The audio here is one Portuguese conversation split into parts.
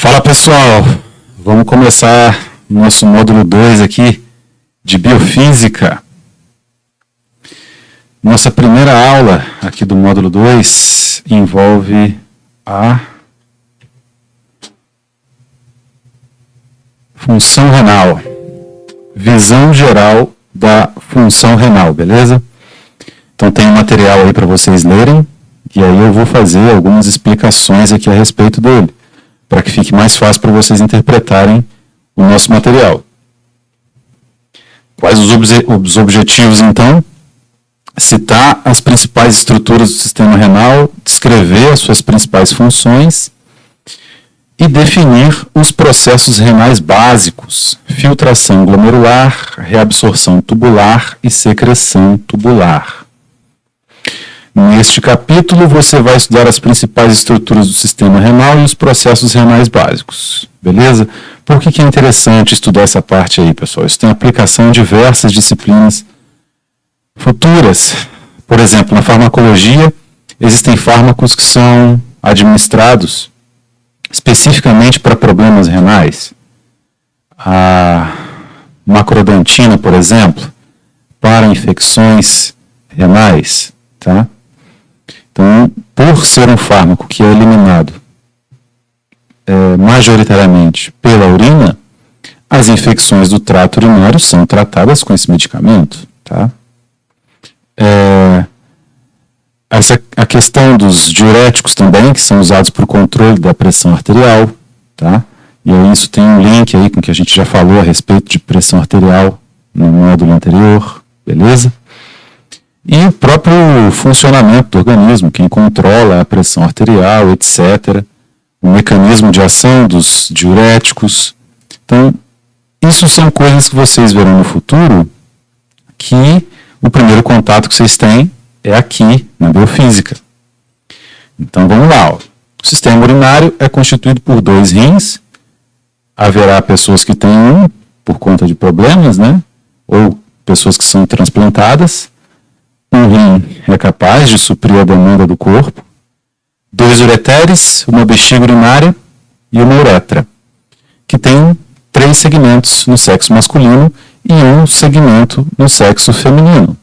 Fala pessoal, vamos começar nosso módulo 2 aqui de Biofísica. Nossa primeira aula aqui do módulo 2 envolve a função renal, visão geral da função renal, beleza? Então tem um material aí para vocês lerem e aí eu vou fazer algumas explicações aqui a respeito dele, para que fique mais fácil para vocês interpretarem o nosso material. Quais os objetivos, então? Citar as principais estruturas do sistema renal, descrever as suas principais funções e definir os processos renais básicos: filtração glomerular, reabsorção tubular e secreção tubular. Neste capítulo, você vai estudar as principais estruturas do sistema renal e os processos renais básicos, beleza? Por que é interessante estudar essa parte aí, pessoal? Isso tem aplicação em diversas disciplinas futuras. Por exemplo, na farmacologia, existem fármacos que são administrados especificamente para problemas renais. A macrodantina, por exemplo, para infecções renais, tá? Então, por ser um fármaco que é eliminado majoritariamente pela urina, as infecções do trato urinário são tratadas com esse medicamento, tá? A questão dos diuréticos também, que são usados para o controle da pressão arterial, tá? E aí isso tem um link aí com o que a gente já falou a respeito de pressão arterial no módulo anterior, beleza? E o próprio funcionamento do organismo, quem controla a pressão arterial, etc. O mecanismo de ação dos diuréticos. Então, isso são coisas que vocês verão no futuro, que o primeiro contato que vocês têm é aqui, na biofísica. Então, vamos lá. Ó. O sistema urinário é constituído por 2 rins. Haverá pessoas que têm um por conta de problemas, né? Ou pessoas que são transplantadas. Um rim é capaz de suprir a demanda do corpo. 2 ureteres, uma bexiga urinária e uma uretra, que tem 3 segmentos no sexo masculino e um segmento no sexo feminino.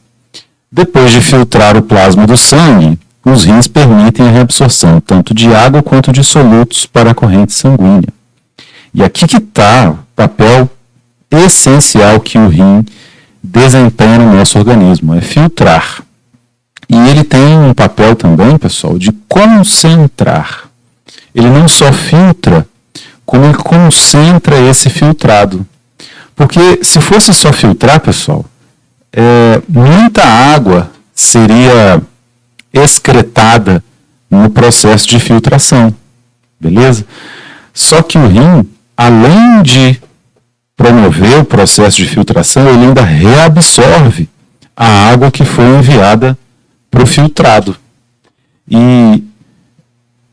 Depois de filtrar o plasma do sangue, os rins permitem a reabsorção tanto de água quanto de solutos para a corrente sanguínea. E aqui que está o papel essencial que o rim desempenha no nosso organismo, é filtrar. E ele tem um papel também, pessoal, de concentrar. Ele não só filtra, como ele concentra esse filtrado. Porque se fosse só filtrar, pessoal, muita água seria excretada no processo de filtração, beleza? Só que o rim, além de promover o processo de filtração, ele ainda reabsorve a água que foi enviada para o filtrado. E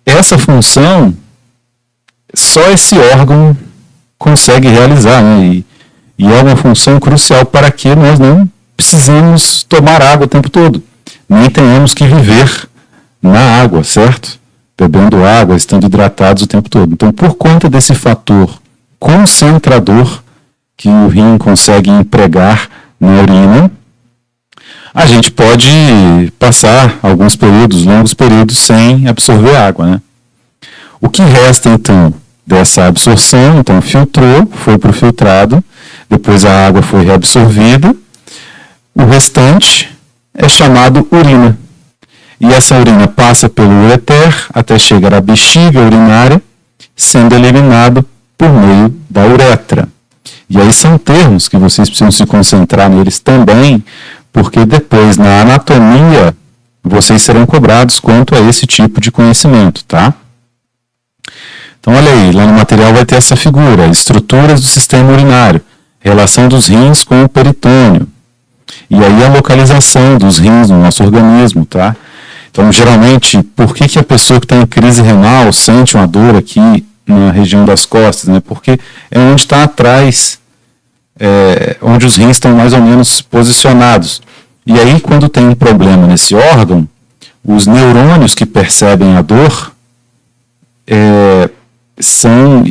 essa função, só esse órgão consegue realizar, né? E é uma função crucial para que nós não precisemos tomar água o tempo todo, nem tenhamos que viver na água, certo? Bebendo água, estando hidratados o tempo todo. Então, por conta desse fator concentrador que o rim consegue empregar na urina, a gente pode passar alguns períodos, longos períodos, sem absorver água, né? O que resta, então, dessa absorção, então filtrou, foi para o filtrado, depois a água foi reabsorvida, o restante é chamado urina. E essa urina passa pelo ureter até chegar à bexiga urinária, sendo eliminado por meio da uretra. E aí são termos que vocês precisam se concentrar neles também, porque depois na anatomia vocês serão cobrados quanto a esse tipo de conhecimento, tá? Então olha aí, lá no material vai ter essa figura, estruturas do sistema urinário, relação dos rins com o peritônio, e aí a localização dos rins no nosso organismo, tá? Então geralmente, por que a pessoa que está em crise renal sente uma dor aqui na região das costas, né? Porque é onde está atrás, onde os rins estão mais ou menos posicionados. E aí, quando tem um problema nesse órgão, os neurônios que percebem a dor são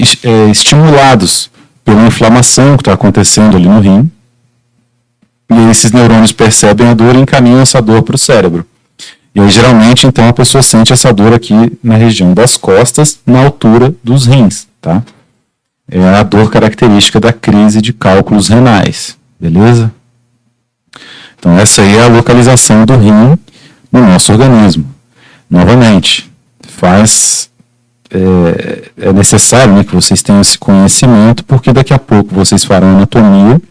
estimulados pela inflamação que está acontecendo ali no rim, e esses neurônios percebem a dor e encaminham essa dor para o cérebro. E aí, geralmente, então, a pessoa sente essa dor aqui na região das costas, na altura dos rins, tá? É a dor característica da crise de cálculos renais, beleza? Então, essa aí é a localização do rim no nosso organismo. Novamente, é necessário, né, que vocês tenham esse conhecimento, porque daqui a pouco vocês farão anatomia,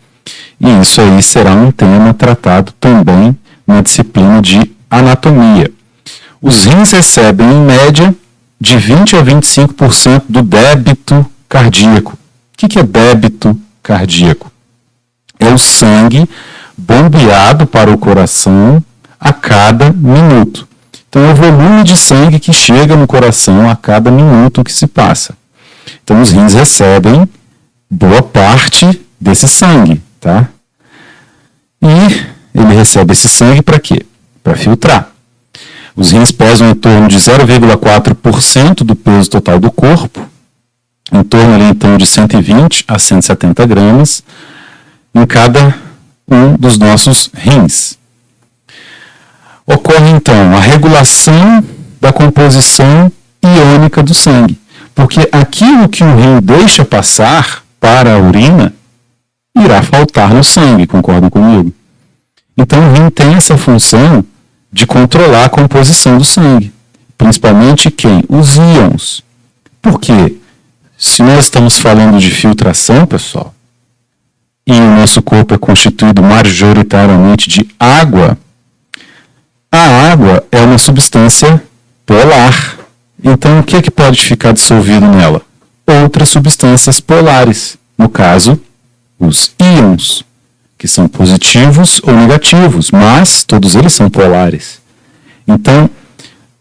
e isso aí será um tema tratado também na disciplina de anatomia. Os rins recebem, em média, de 20% a 25% do débito cardíaco. O que é débito cardíaco? É o sangue bombeado para o coração a cada minuto. Então, é o volume de sangue que chega no coração a cada minuto que se passa. Então, os rins recebem boa parte desse sangue, tá? E ele recebe esse sangue para quê? Para filtrar. Os rins pesam em torno de 0,4% do peso total do corpo, em torno ali, então, de 120 a 170 gramas em cada um dos nossos rins. Ocorre, então, a regulação da composição iônica do sangue, porque aquilo que o rim deixa passar para a urina irá faltar no sangue, concordam comigo? Então, o rim tem essa função de controlar a composição do sangue, principalmente quem? Os íons. Por quê? Se nós estamos falando de filtração, pessoal, e o nosso corpo é constituído majoritariamente de água, a água é uma substância polar. Então, o que é que pode ficar dissolvido nela? Outras substâncias polares, no caso, os íons, que são positivos ou negativos, mas todos eles são polares. Então,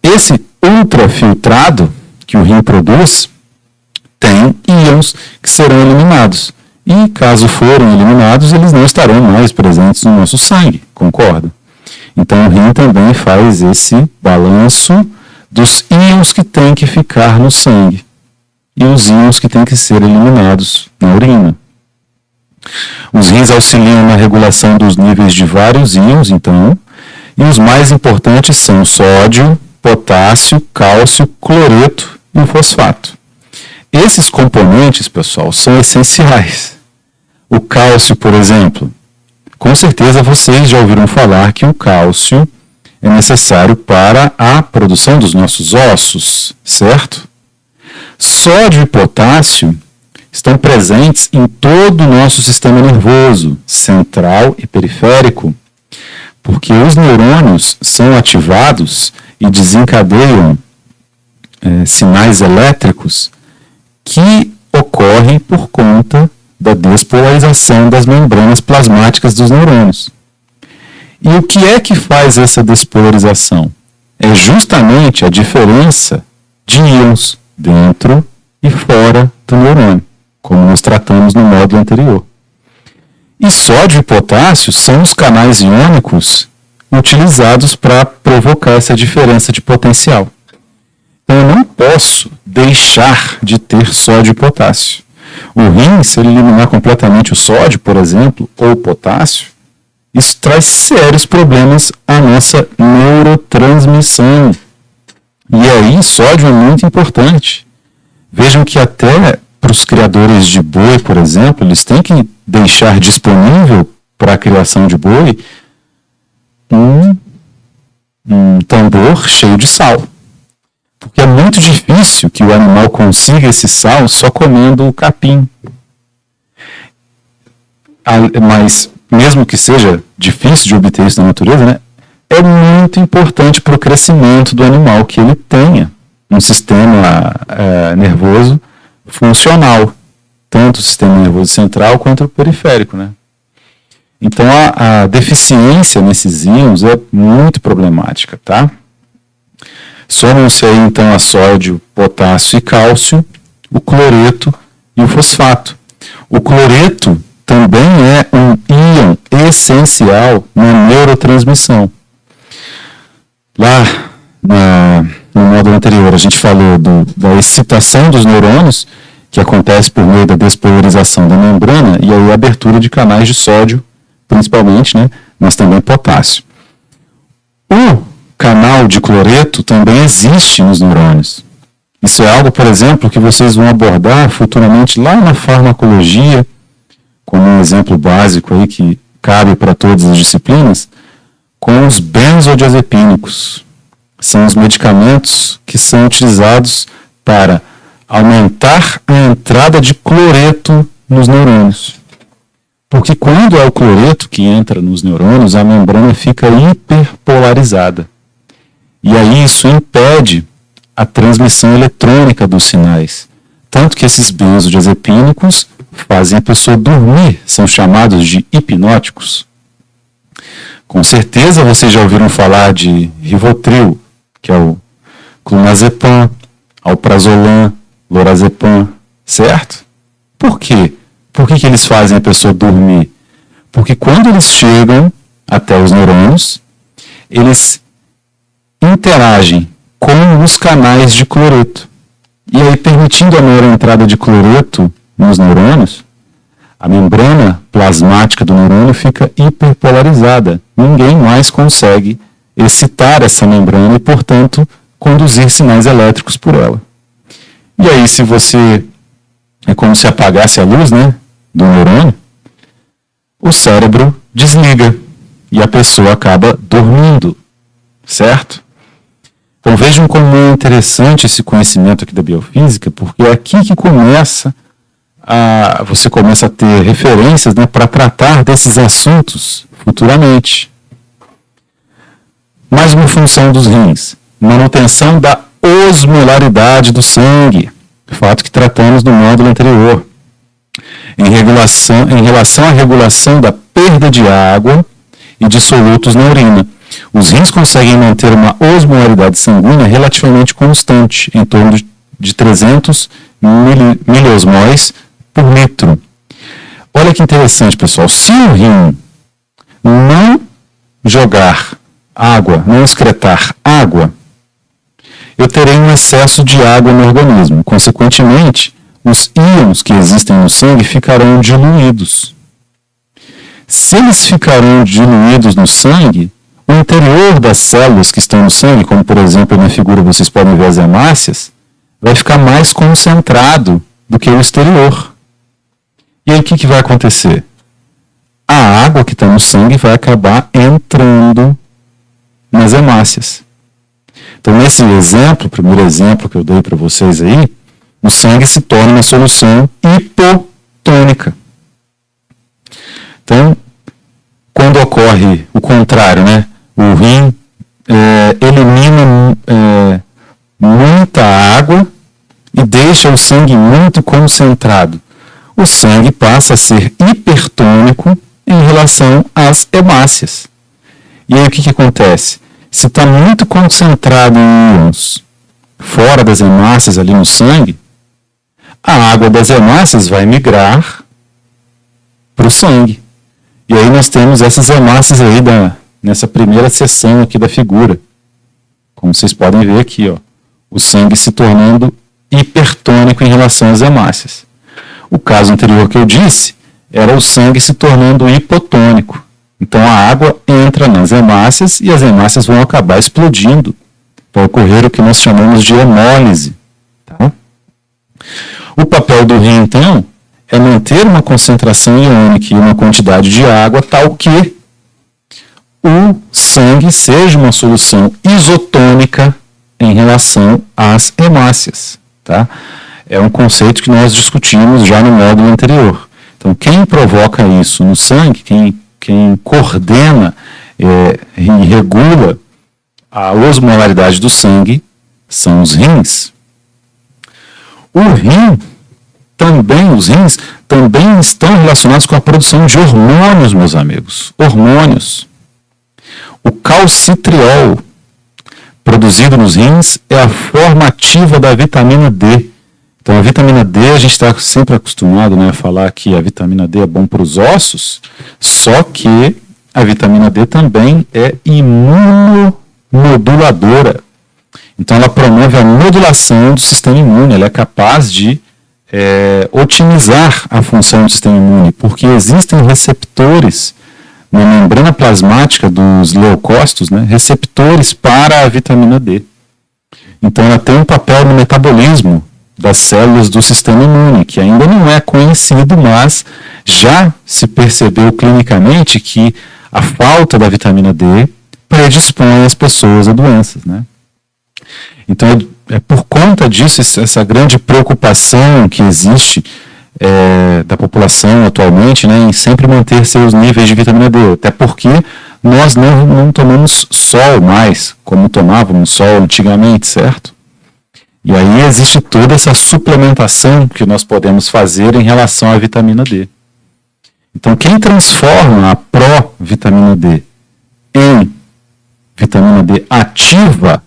esse ultrafiltrado que o rim produz tem íons que serão eliminados. E, caso forem eliminados, eles não estarão mais presentes no nosso sangue, concorda? Então, o rim também faz esse balanço dos íons que têm que ficar no sangue e os íons que têm que ser eliminados na urina. Os rins auxiliam na regulação dos níveis de vários íons, então, e os mais importantes são o sódio, potássio, cálcio, cloreto e o fosfato. Esses componentes, pessoal, são essenciais. O cálcio, por exemplo, com certeza vocês já ouviram falar que o cálcio é necessário para a produção dos nossos ossos, certo? Sódio e potássio estão presentes em todo o nosso sistema nervoso, central e periférico, porque os neurônios são ativados e desencadeiam sinais elétricos que ocorrem por conta da despolarização das membranas plasmáticas dos neurônios. E o que é que faz essa despolarização? É justamente a diferença de íons dentro e fora do neurônio, como nós tratamos no módulo anterior. E sódio e potássio são os canais iônicos utilizados para provocar essa diferença de potencial. Então, eu não posso deixar de ter sódio e potássio. O rim, se ele eliminar completamente o sódio, por exemplo, ou o potássio, isso traz sérios problemas à nossa neurotransmissão. E aí, sódio é muito importante. Vejam que até para os criadores de boi, por exemplo, eles têm que deixar disponível para a criação de boi um tambor cheio de sal. Porque é muito difícil que o animal consiga esse sal só comendo o capim. Mas, mesmo que seja difícil de obter isso na natureza, né, é muito importante para o crescimento do animal que ele tenha um sistema nervoso funcional, tanto o sistema nervoso central quanto o periférico, né? Então, a deficiência nesses íons é muito problemática, tá? Somam-se aí, então, a sódio, potássio e cálcio, o cloreto e o fosfato. O cloreto também é um íon essencial na neurotransmissão. Lá no módulo anterior, a gente falou da excitação dos neurônios, que acontece por meio da despolarização da membrana e aí a abertura de canais de sódio, principalmente, né, mas também potássio. O canal de cloreto também existe nos neurônios. Isso é algo, por exemplo, que vocês vão abordar futuramente lá na farmacologia, como um exemplo básico aí que cabe para todas as disciplinas, com os benzodiazepínicos. São os medicamentos que são utilizados para aumentar a entrada de cloreto nos neurônios. Porque quando é o cloreto que entra nos neurônios, a membrana fica hiperpolarizada. E aí isso impede a transmissão eletrônica dos sinais. Tanto que esses benzodiazepínicos fazem a pessoa dormir, são chamados de hipnóticos. Com certeza vocês já ouviram falar de Rivotril, que é o clonazepam, alprazolam, lorazepam, certo? Por quê? Por que eles fazem a pessoa dormir? Porque quando eles chegam até os neurônios, eles interagem com os canais de cloreto. E aí, permitindo a maior entrada de cloreto nos neurônios, a membrana plasmática do neurônio fica hiperpolarizada. Ninguém mais consegue excitar essa membrana e, portanto, conduzir sinais elétricos por ela. E aí, se você... É como se apagasse a luz, né, do neurônio, o cérebro desliga e a pessoa acaba dormindo, certo? Então vejam como é interessante esse conhecimento aqui da biofísica, porque é aqui que você começa a ter referências, né, para tratar desses assuntos futuramente. Mais uma função dos rins, manutenção da osmolaridade do sangue, fato que tratamos no módulo anterior. Em relação à regulação da perda de água e de solutos na urina. Os rins conseguem manter uma osmolaridade sanguínea relativamente constante, em torno de 300 miliosmóis por litro. Olha que interessante, pessoal. Se o rim não jogar água, não excretar água, eu terei um excesso de água no organismo. Consequentemente, os íons que existem no sangue ficarão diluídos. Se eles ficarão diluídos no sangue, o interior das células que estão no sangue, como por exemplo na figura vocês podem ver as hemácias, vai ficar mais concentrado do que o exterior. E aí o que vai acontecer? A água que está no sangue vai acabar entrando nas hemácias. Então nesse exemplo, o primeiro exemplo que eu dei para vocês aí, o sangue se torna uma solução hipotônica. Então, quando ocorre o contrário, né? O rim elimina muita água e deixa o sangue muito concentrado. O sangue passa a ser hipertônico em relação às hemácias. E aí o que acontece? Se está muito concentrado em íons fora das hemácias ali no sangue, a água das hemácias vai migrar para o sangue. E aí nós temos essas hemácias aí nessa primeira seção aqui da figura. Como vocês podem ver aqui, ó, o sangue se tornando hipertônico em relação às hemácias. O caso anterior que eu disse era o sangue se tornando hipotônico. Então a água entra nas hemácias e as hemácias vão acabar explodindo. Vai ocorrer o que nós chamamos de hemólise. Tá? O papel do rim, então, é manter uma concentração iônica e uma quantidade de água tal que o sangue seja uma solução isotônica em relação às hemácias. Tá? É um conceito que nós discutimos já no módulo anterior. Então, quem provoca isso no sangue, quem coordena e regula a osmolaridade do sangue, são os rins. Os rins também estão relacionados com a produção de hormônios, meus amigos. Hormônios. O calcitriol, produzido nos rins, é a forma ativa da vitamina D. Então, a vitamina D, a gente está sempre acostumado, né, a falar que a vitamina D é bom para os ossos, só que a vitamina D também é imunomoduladora. Então, ela promove a modulação do sistema imune, ela é capaz de otimizar a função do sistema imune, porque existem receptores na membrana plasmática dos leucócitos, né, receptores para a vitamina D. Então ela tem um papel no metabolismo das células do sistema imune, que ainda não é conhecido, mas já se percebeu clinicamente que a falta da vitamina D predispõe as pessoas a doenças, né? Então é por conta disso, essa grande preocupação que existe da população atualmente, né, em sempre manter seus níveis de vitamina D, até porque nós não tomamos sol mais, como tomávamos sol antigamente, certo? E aí existe toda essa suplementação que nós podemos fazer em relação à vitamina D. Então, quem transforma a pró-vitamina D em vitamina D ativa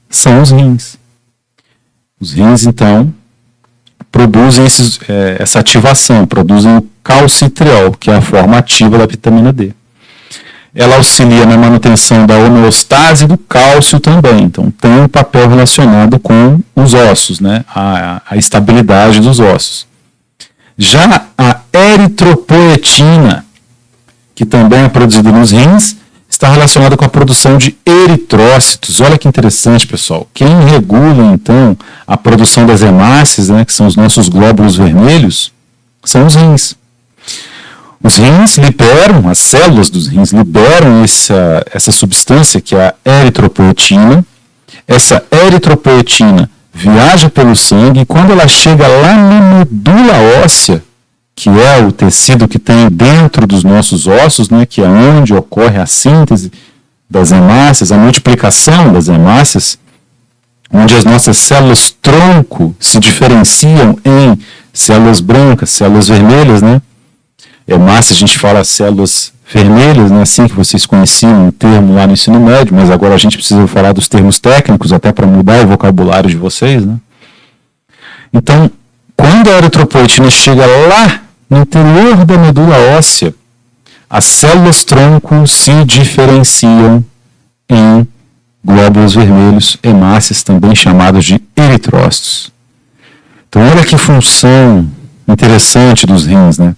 são os rins. Os rins, então, produzem essa ativação, produzem o calcitriol, que é a forma ativa da vitamina D. Ela auxilia na manutenção da homeostase do cálcio também, então tem um papel relacionado com os ossos, né? a estabilidade dos ossos. Já a eritropoetina, que também é produzida nos rins, está relacionada com a produção de eritrócitos. Olha que interessante, pessoal. Quem regula, então, a produção das hemácias, né, que são os nossos glóbulos vermelhos, são os rins. Os rins liberam, as células dos rins liberam essa substância, que é a eritropoetina. Essa eritropoetina viaja pelo sangue e quando ela chega lá na medula óssea, que é o tecido que tem dentro dos nossos ossos, né, que é onde ocorre a síntese das hemácias, a multiplicação das hemácias, onde as nossas células tronco se diferenciam em células brancas, células vermelhas, né? Hemácia, a gente fala células vermelhas, né, assim que vocês conheciam um termo lá no ensino médio, mas agora a gente precisa falar dos termos técnicos até para mudar o vocabulário de vocês, né? Então, quando a eritropoetina chega lá no interior da medula óssea, as células tronco se diferenciam em glóbulos vermelhos, hemácias, também chamados de eritrócitos. Então, olha que função interessante dos rins, né?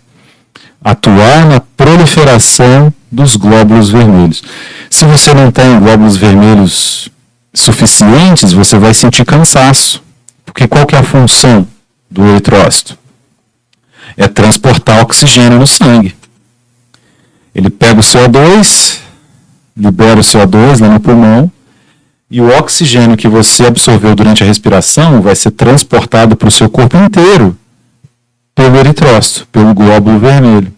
Atuar na proliferação dos glóbulos vermelhos. Se você não tem glóbulos vermelhos suficientes, você vai sentir cansaço. Porque qual que é a função do eritrócito? É transportar oxigênio no sangue. Ele pega o CO2, libera o CO2 lá no pulmão, e o oxigênio que você absorveu durante a respiração vai ser transportado para o seu corpo inteiro pelo eritrócito, pelo glóbulo vermelho.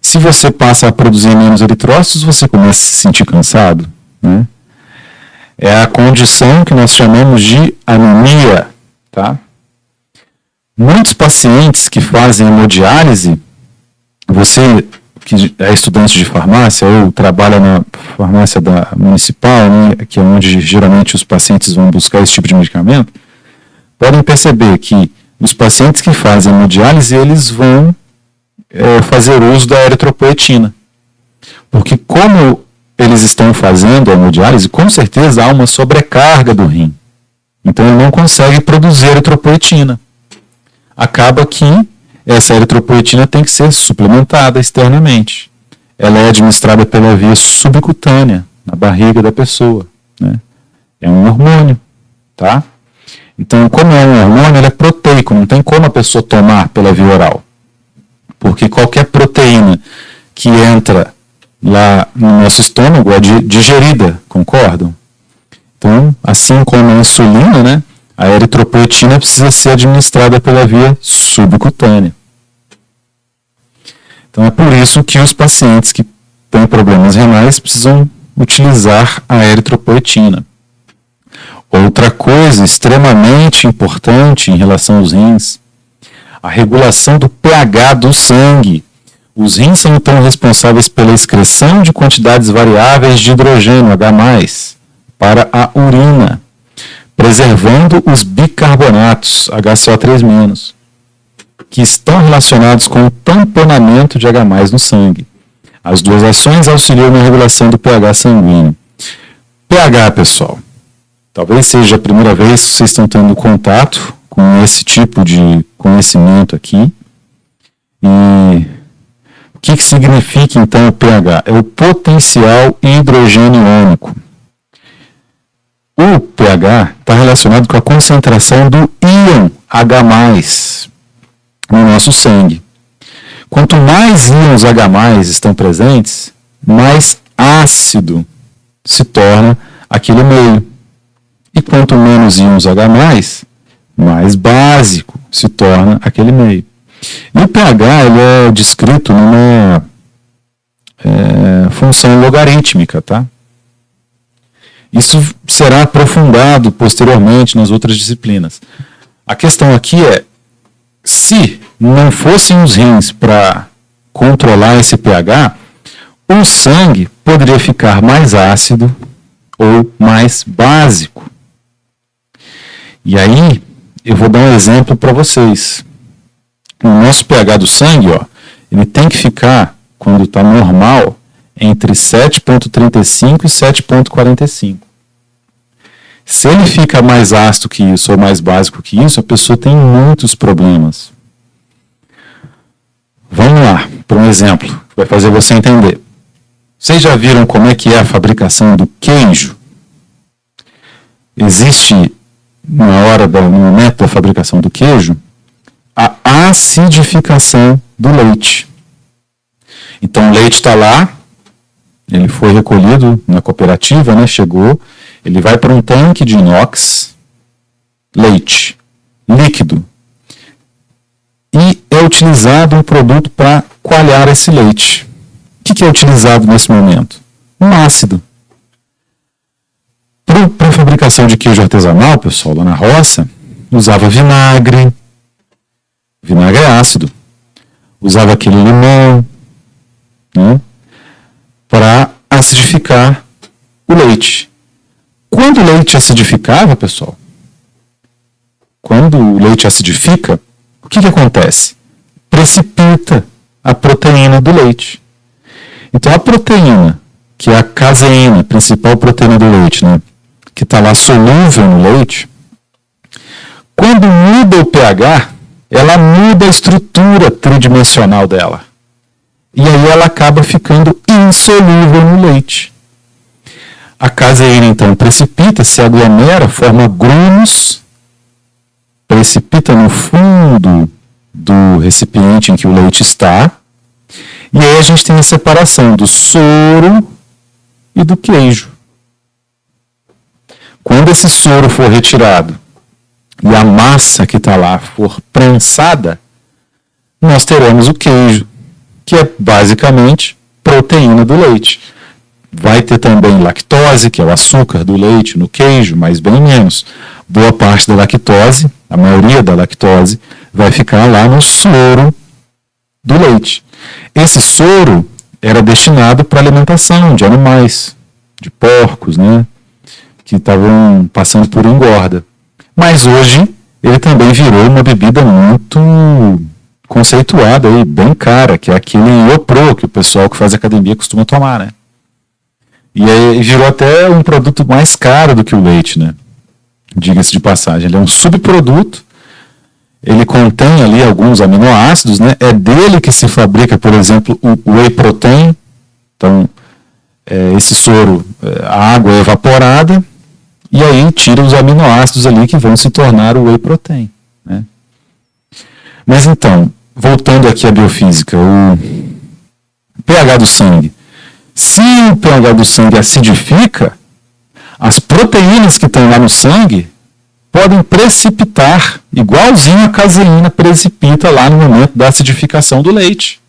Se você passa a produzir menos eritrócitos, você começa a se sentir cansado, né? É a condição que nós chamamos de anemia, tá? Muitos pacientes que fazem hemodiálise, você que é estudante de farmácia ou trabalha na farmácia municipal, né, que é onde geralmente os pacientes vão buscar esse tipo de medicamento, podem perceber que os pacientes que fazem hemodiálise, eles vão fazer uso da eritropoetina. Porque como eles estão fazendo a hemodiálise, com certeza há uma sobrecarga do rim. Então ele não consegue produzir eritropoetina. Acaba que essa eritropoetina tem que ser suplementada externamente. Ela é administrada pela via subcutânea, na barriga da pessoa, né? É um hormônio, tá? Então, como é um hormônio, ele é proteico, não tem como a pessoa tomar pela via oral. Porque qualquer proteína que entra lá no nosso estômago é digerida, concordam? Então, assim como a insulina, né, a eritropoetina precisa ser administrada pela via subcutânea. Então, é por isso que os pacientes que têm problemas renais precisam utilizar a eritropoetina. Outra coisa extremamente importante em relação aos rins, a regulação do pH do sangue. Os rins são então responsáveis pela excreção de quantidades variáveis de hidrogênio, H+, para a urina, preservando os bicarbonatos, HCO3-, que estão relacionados com o tamponamento de H+ no sangue. As duas ações auxiliam na regulação do pH sanguíneo. pH, pessoal. Talvez seja a primeira vez que vocês estão tendo contato com com esse tipo de conhecimento aqui. E o que significa então o pH? É o potencial hidrogênio iônico. O pH está relacionado com a concentração do íon H+, no nosso sangue. Quanto mais íons H+ estão presentes, mais ácido se torna aquele meio. E quanto menos íons H+, mais básico se torna aquele meio. E o pH ele é descrito numa função logarítmica, tá? Isso será aprofundado posteriormente nas outras disciplinas. A questão aqui é, se não fossem os rins para controlar esse pH, o sangue poderia ficar mais ácido ou mais básico. E aí, eu vou dar um exemplo para vocês. O nosso pH do sangue, ele tem que ficar, quando está normal, entre 7,35 e 7,45. Se ele fica mais ácido que isso ou mais básico que isso, a pessoa tem muitos problemas. Vamos lá, para um exemplo, que vai fazer você entender. Vocês já viram como é que é a fabricação do queijo? Existe, no momento da fabricação do queijo, a acidificação do leite. Então o leite está lá, ele foi recolhido na cooperativa, né, chegou, ele vai para um tanque de inox, leite, líquido, e é utilizado um produto para coalhar esse leite. O que é utilizado nesse momento? Um ácido. Para a fabricação de queijo artesanal, pessoal, lá na roça, usava vinagre. Vinagre é ácido. Usava aquele limão, né, para acidificar o leite. Quando o leite acidificava, pessoal, quando o leite acidifica, o que acontece? Precipita a proteína do leite. Então a proteína, que é a caseína, principal proteína do leite, né, que está lá solúvel no leite, quando muda o pH, ela muda a estrutura tridimensional dela. E aí ela acaba ficando insolúvel no leite. A caseína, então, precipita, se aglomera, forma grumos, precipita no fundo do recipiente em que o leite está, e aí a gente tem a separação do soro e do queijo. Quando esse soro for retirado e a massa que está lá for prensada, nós teremos o queijo, que é basicamente proteína do leite. Vai ter também lactose, que é o açúcar do leite no queijo, mas bem menos. Boa parte da lactose, a maioria da lactose, vai ficar lá no soro do leite. Esse soro era destinado para alimentação de animais, de porcos, né, que estavam passando por engorda. Mas hoje ele também virou uma bebida muito conceituada e bem cara, que é aquele Iopro que o pessoal que faz academia costuma tomar, né? E aí virou até um produto mais caro do que o leite, né? Diga-se de passagem. Ele é um subproduto, ele contém ali alguns aminoácidos, né? É dele que se fabrica, por exemplo, o whey protein. Então, esse soro, a água é evaporada, e aí tira os aminoácidos ali que vão se tornar o whey protein, né? Mas então, voltando aqui à biofísica, o pH do sangue. Se o pH do sangue acidifica, as proteínas que estão lá no sangue podem precipitar, igualzinho a caseína precipita lá no momento da acidificação do leite.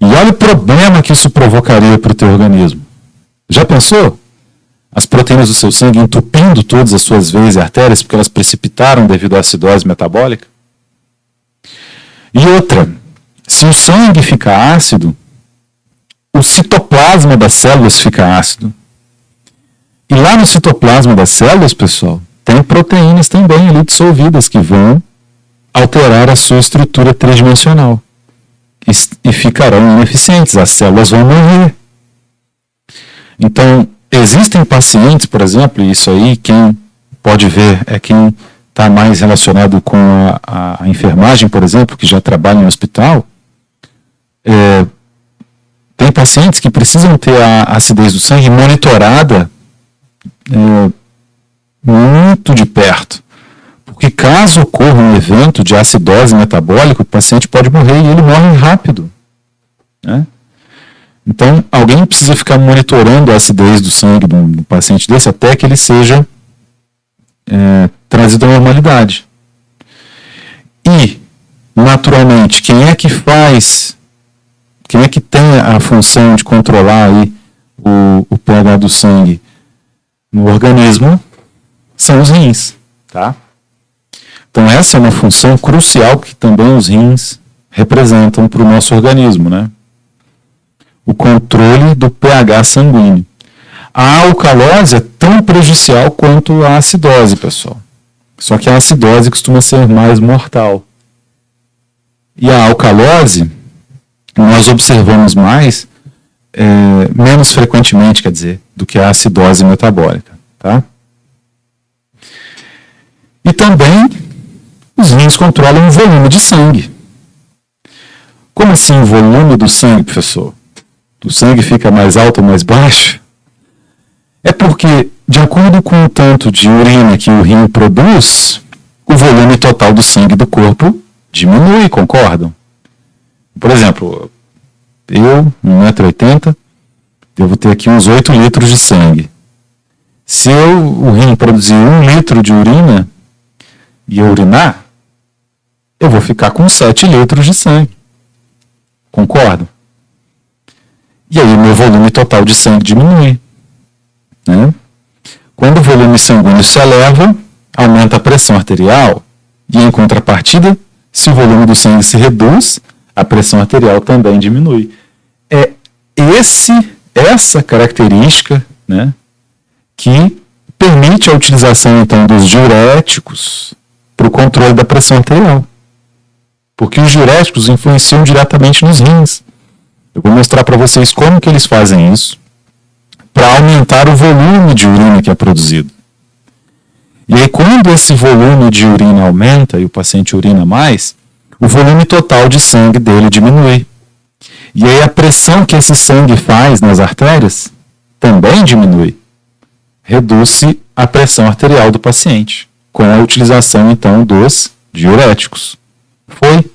E olha o problema que isso provocaria para o teu organismo. Já pensou? As proteínas do seu sangue entupindo todas as suas veias e artérias porque elas precipitaram devido à acidose metabólica? E outra, se o sangue fica ácido, o citoplasma das células fica ácido. E lá no citoplasma das células, pessoal, tem proteínas também ali dissolvidas que vão alterar a sua estrutura tridimensional. E ficarão ineficientes, as células vão morrer. Então, existem pacientes, por exemplo, e isso aí quem pode ver é quem está mais relacionado com a enfermagem, por exemplo, que já trabalha em hospital, tem pacientes que precisam ter a acidez do sangue monitorada muito de perto. Porque caso ocorra um evento de acidose metabólica, o paciente pode morrer e ele morre rápido, né? Então, alguém precisa ficar monitorando a acidez do sangue do paciente desse até que ele seja trazido à normalidade. E, naturalmente, quem é que tem a função de controlar aí o pH do sangue no organismo são os rins, tá? Então essa é uma função crucial que também os rins representam para o nosso organismo, né? O controle do pH sanguíneo. A alcalose é tão prejudicial quanto a acidose, pessoal. Só que a acidose costuma ser mais mortal. E a alcalose, nós observamos menos frequentemente, quer dizer, do que a acidose metabólica, tá? E também os rins controlam o volume de sangue. Como assim o volume do sangue, professor? O sangue fica mais alto ou mais baixo? É porque, de acordo com o tanto de urina que o rim produz, o volume total do sangue do corpo diminui, concordam? Por exemplo, eu, 1,80 m, devo ter aqui uns 8 litros de sangue. Se o rim produzir 1 litro de urina e eu urinar, eu vou ficar com 7 litros de sangue. Concordam? E aí o meu volume total de sangue diminui, né? Quando o volume sanguíneo se eleva, aumenta a pressão arterial. E em contrapartida, se o volume do sangue se reduz, a pressão arterial também diminui. É essa característica, né, que permite a utilização então dos diuréticos para o controle da pressão arterial. Porque os diuréticos influenciam diretamente nos rins. Eu vou mostrar para vocês como que eles fazem isso para aumentar o volume de urina que é produzido. E aí, quando esse volume de urina aumenta e o paciente urina mais, o volume total de sangue dele diminui. E aí a pressão que esse sangue faz nas artérias também diminui. Reduz-se a pressão arterial do paciente, com a utilização, então, dos diuréticos. Foi?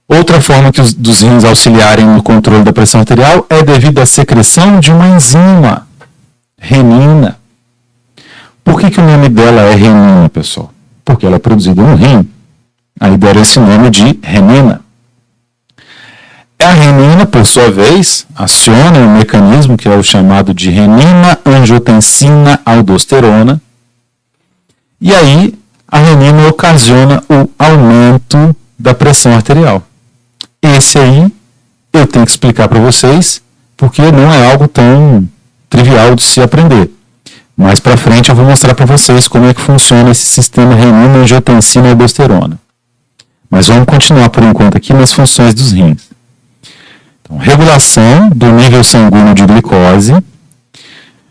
Outra forma dos rins auxiliarem no controle da pressão arterial é devido à secreção de uma enzima, renina. Por que o nome dela é renina, pessoal? Porque ela é produzida no rim. Aí deram esse nome de renina. A renina, por sua vez, aciona um mecanismo que é o chamado de renina-angiotensina-aldosterona. E aí, a renina ocasiona o aumento da pressão arterial. Esse aí, eu tenho que explicar para vocês, porque não é algo tão trivial de se aprender. Mais para frente eu vou mostrar para vocês como é que funciona esse sistema renina-angiotensina-aldosterona. Mas vamos continuar por enquanto aqui nas funções dos rins. Então, regulação do nível sanguíneo de glicose.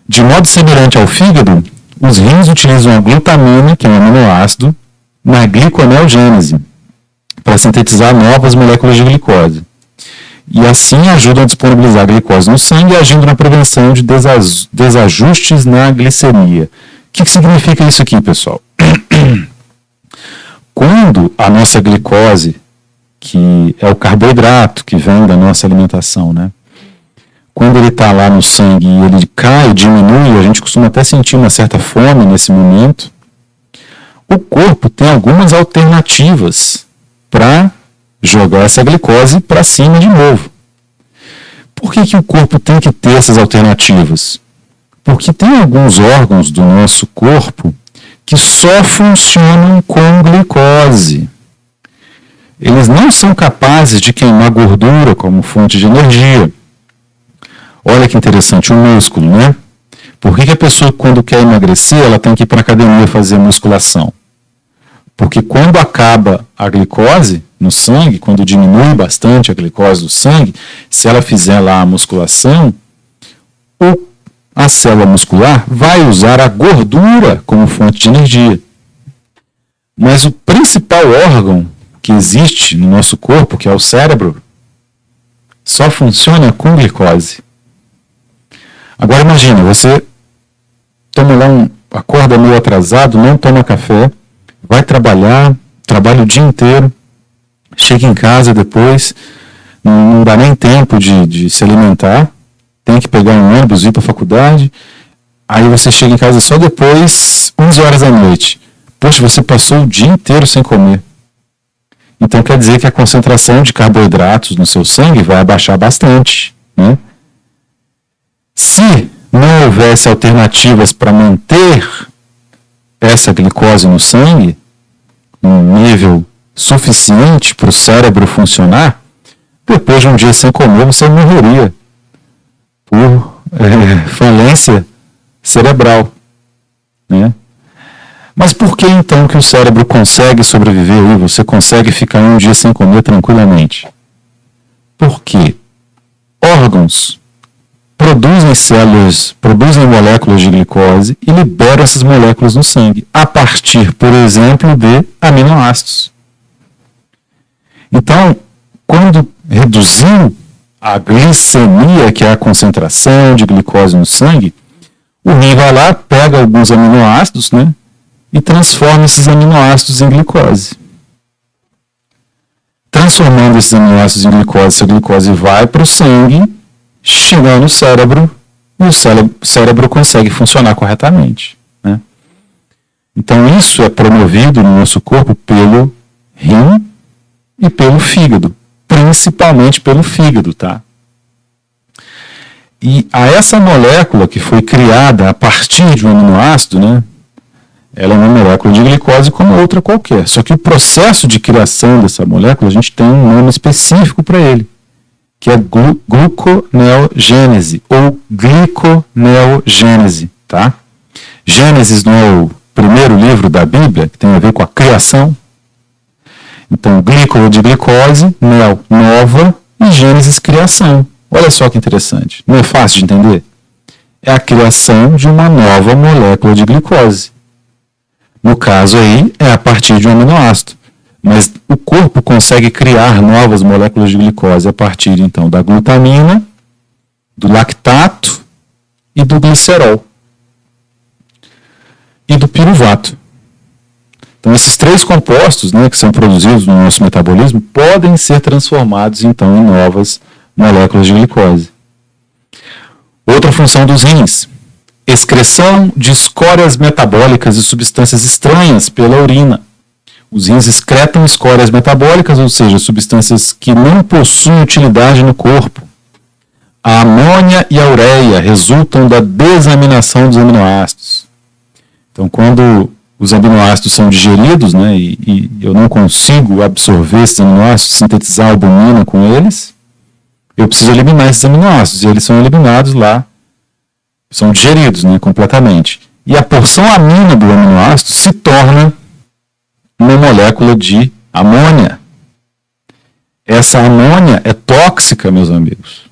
De modo semelhante ao fígado, os rins utilizam a glutamina, que é um aminoácido, na gliconeogênese, para sintetizar novas moléculas de glicose. E assim ajudam a disponibilizar a glicose no sangue, agindo na prevenção de desajustes na gliceria. O que significa isso aqui, pessoal? Quando a nossa glicose, que é o carboidrato que vem da nossa alimentação, né? Quando ele está lá no sangue e ele cai, diminui, a gente costuma até sentir uma certa fome nesse momento. O corpo tem algumas alternativas para jogar essa glicose para cima de novo. Por que o corpo tem que ter essas alternativas? Porque tem alguns órgãos do nosso corpo que só funcionam com glicose. Eles não são capazes de queimar gordura como fonte de energia. Olha que interessante, o músculo, né? Por que a pessoa, quando quer emagrecer, ela tem que ir para a academia fazer musculação? Porque quando acaba a glicose no sangue, quando diminui bastante a glicose do sangue, se ela fizer lá a musculação, a célula muscular vai usar a gordura como fonte de energia. Mas o principal órgão que existe no nosso corpo, que é o cérebro, só funciona com glicose. Agora imagina, você toma lá acorda meio atrasado, não toma café, vai trabalha o dia inteiro, chega em casa depois, não dá nem tempo de se alimentar, tem que pegar um ônibus, ir para a faculdade, aí você chega em casa só depois, 11 horas da noite. Poxa, você passou o dia inteiro sem comer. Então quer dizer que a concentração de carboidratos no seu sangue vai abaixar bastante, né? Se não houvesse alternativas para manter essa glicose no sangue, um nível suficiente para o cérebro funcionar, depois de um dia sem comer você morreria por falência cerebral, né? Mas por que então que o cérebro consegue sobreviver e você consegue ficar um dia sem comer tranquilamente? Porque órgãos produzem células, produzem moléculas de glicose e liberam essas moléculas no sangue, a partir, por exemplo, de aminoácidos. Então, quando reduziu a glicemia, que é a concentração de glicose no sangue, o rim vai lá, pega alguns aminoácidos, né, e transforma esses aminoácidos em glicose. Transformando esses aminoácidos em glicose, essa glicose vai para o sangue, chega no cérebro, e o cérebro consegue funcionar corretamente, né? Então isso é promovido no nosso corpo pelo rim e pelo fígado, principalmente pelo fígado, tá? E a essa molécula que foi criada a partir de um aminoácido, né? Ela é uma molécula de glicose como outra qualquer. Só que o processo de criação dessa molécula, a gente tem um nome específico para ele, que é gluconeogênese ou gliconeogênese, tá? Gênesis não é o primeiro livro da Bíblia, que tem a ver com a criação? Então, glico de glicose, neo, nova, e gênesis, criação. Olha só que interessante. Não é fácil de entender? É a criação de uma nova molécula de glicose. No caso aí, é a partir de um aminoácido. Mas o corpo consegue criar novas moléculas de glicose a partir, então, da glutamina, do lactato e do glicerol. E do piruvato. Então, esses três compostos, né, que são produzidos no nosso metabolismo, podem ser transformados, então, em novas moléculas de glicose. Outra função dos rins: excreção de escórias metabólicas e substâncias estranhas pela urina. Os rins excretam escórias metabólicas, ou seja, substâncias que não possuem utilidade no corpo. A amônia e a ureia resultam da desaminação dos aminoácidos. Então, quando os aminoácidos são digeridos, né, e eu não consigo absorver esses aminoácidos, sintetizar albumina com eles, eu preciso eliminar esses aminoácidos, e eles são eliminados lá, são digeridos, né, completamente. E a porção amina do aminoácido se torna uma molécula de amônia. Essa amônia é tóxica, meus amigos.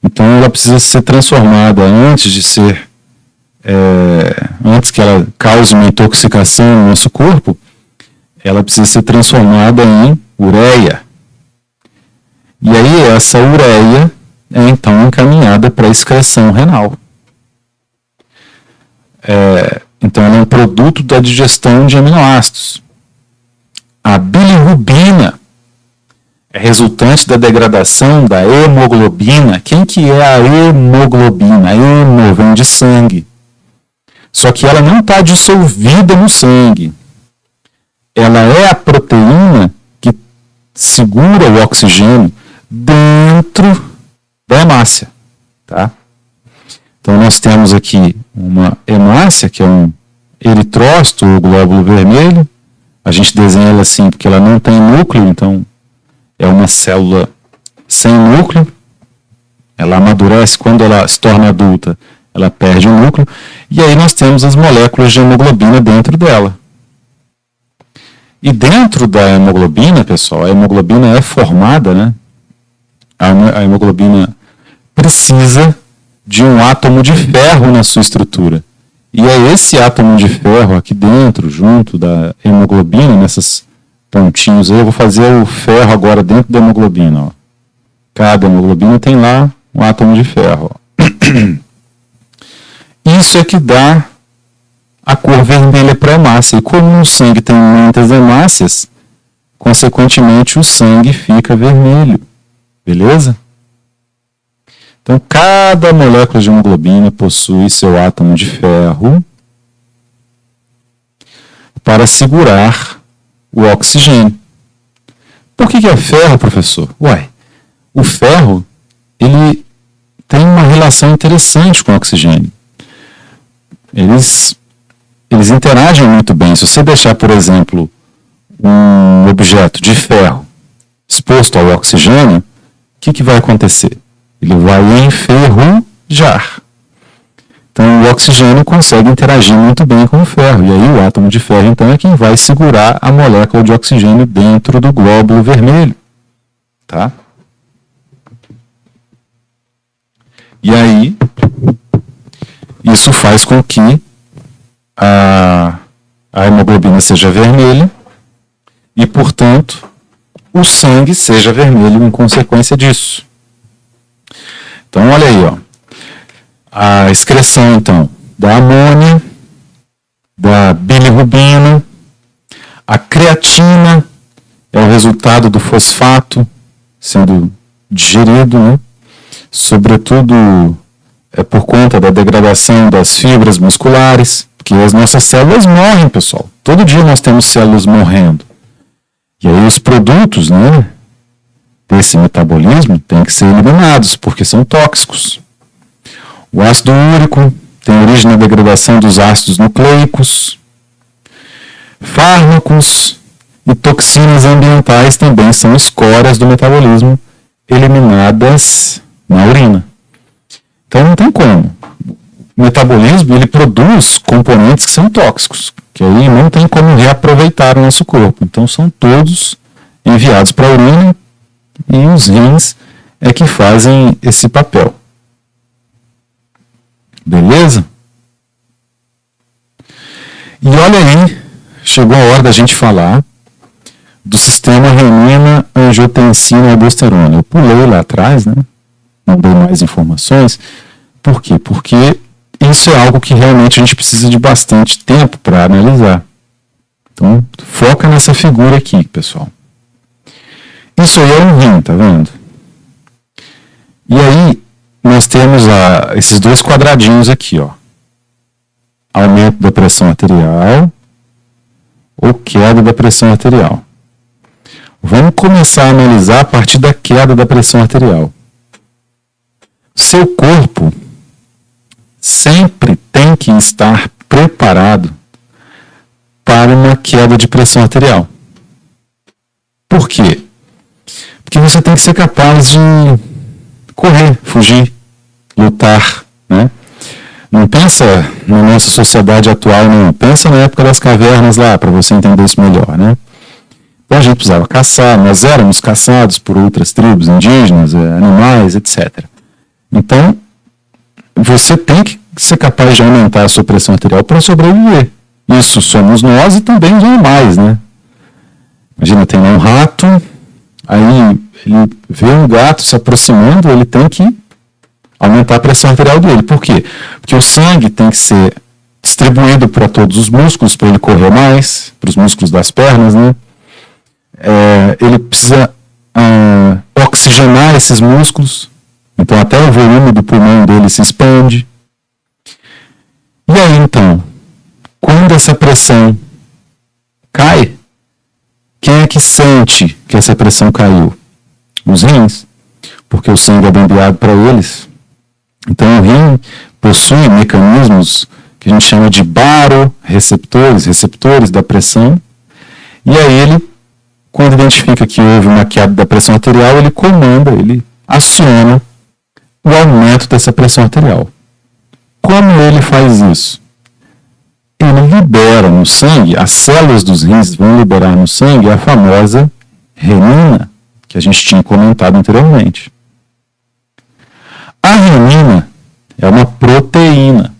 Então ela precisa ser transformada antes que ela cause uma intoxicação no nosso corpo, ela precisa ser transformada em ureia. E aí essa ureia é então encaminhada para a excreção renal. Então ela é um produto da digestão de aminoácidos. A bilirrubina é resultante da degradação da hemoglobina. Quem que é a hemoglobina? A hemo vem de sangue. Só que ela não está dissolvida no sangue. Ela é a proteína que segura o oxigênio dentro da hemácia, tá? Então nós temos aqui uma hemácia, que é um eritrócito, ou glóbulo vermelho. A gente desenha ela assim porque ela não tem núcleo, então é uma célula sem núcleo. Ela amadurece, quando ela se torna adulta, ela perde o núcleo. E aí nós temos as moléculas de hemoglobina dentro dela. E dentro da hemoglobina, pessoal, a hemoglobina é formada, né? A hemoglobina precisa de um átomo de ferro na sua estrutura. E é esse átomo de ferro aqui dentro, junto da hemoglobina, nesses pontinhos aí, eu vou fazer o ferro agora dentro da hemoglobina. Ó. Cada hemoglobina tem lá um átomo de ferro. Ó. Isso é que dá a cor vermelha para a hemácia. E como no sangue tem muitas hemácias, consequentemente o sangue fica vermelho. Beleza? Então, cada molécula de hemoglobina possui seu átomo de ferro para segurar o oxigênio. Por que é ferro, professor? Ué, o ferro ele tem uma relação interessante com o oxigênio. Eles interagem muito bem. Se você deixar, por exemplo, um objeto de ferro exposto ao oxigênio, o que vai acontecer? Ele vai enferrujar. Então, o oxigênio consegue interagir muito bem com o ferro. E aí, o átomo de ferro, então, é quem vai segurar a molécula de oxigênio dentro do glóbulo vermelho. Tá? E aí, isso faz com que a hemoglobina seja vermelha e, portanto, o sangue seja vermelho em consequência disso. Então, olha aí, ó. A excreção, então, da amônia, da bilirrubina, a creatina é o resultado do fosfato sendo digerido, né? Sobretudo por conta da degradação das fibras musculares, porque as nossas células morrem, pessoal. Todo dia nós temos células morrendo. E aí os produtos, né, desse metabolismo têm que ser eliminados, porque são tóxicos. O ácido úrico tem origem na degradação dos ácidos nucleicos. Fármacos e toxinas ambientais também são escórias do metabolismo eliminadas na urina. Então não tem como. O metabolismo ele produz componentes que são tóxicos, que aí não tem como reaproveitar o nosso corpo. Então são todos enviados para a urina e os rins é que fazem esse papel. Beleza? E olha aí, chegou a hora da gente falar do sistema renina, angiotensina e aldosterona. Eu pulei lá atrás, né? Não dei mais informações. Por quê? Porque isso é algo que realmente a gente precisa de bastante tempo para analisar. Então, foca nessa figura aqui, pessoal. Isso aí é um rim, tá vendo? E aí, nós temos esses dois quadradinhos aqui, ó. Aumento da pressão arterial ou queda da pressão arterial. Vamos começar a analisar a partir da queda da pressão arterial. Seu corpo sempre tem que estar preparado para uma queda de pressão arterial. Por quê? Porque você tem que ser capaz de correr, fugir, lutar, né? Não pensa na nossa sociedade atual, não. Pensa na época das cavernas lá, para você entender isso melhor, né? Então a gente precisava caçar, nós éramos caçados por outras tribos indígenas, animais, etc. Então, você tem que ser capaz de aumentar a sua pressão arterial para sobreviver. Isso somos nós e também os animais, né? Imagina, tem um rato, aí ele vê um gato se aproximando, ele tem que aumentar a pressão arterial dele. Por quê? Porque o sangue tem que ser distribuído para todos os músculos, para ele correr mais, para os músculos das pernas, né? Ele precisa oxigenar esses músculos, então até o volume do pulmão dele se expande. E aí, então, quando essa pressão cai, quem é que sente que essa pressão caiu? Os rins, porque o sangue é bombeado para eles. Então, o rim possui mecanismos que a gente chama de baroreceptores, receptores da pressão, e aí ele, quando identifica que houve uma queda da pressão arterial, ele comanda, ele aciona o aumento dessa pressão arterial. Como ele faz isso? Ele libera no sangue, as células dos rins vão liberar no sangue a famosa renina, que a gente tinha comentado anteriormente. A renina é uma proteína.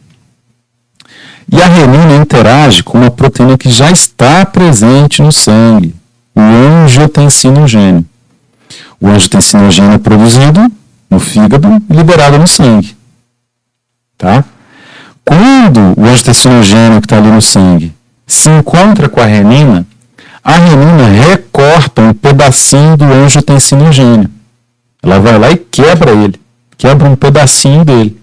E a renina interage com uma proteína que já está presente no sangue, o angiotensinogênio. O angiotensinogênio é produzido no fígado e liberado no sangue. Tá? Quando o angiotensinogênio que está ali no sangue se encontra com a renina recorta um pedacinho do angiotensinogênio. Ela vai lá e quebra ele, quebra um pedacinho dele.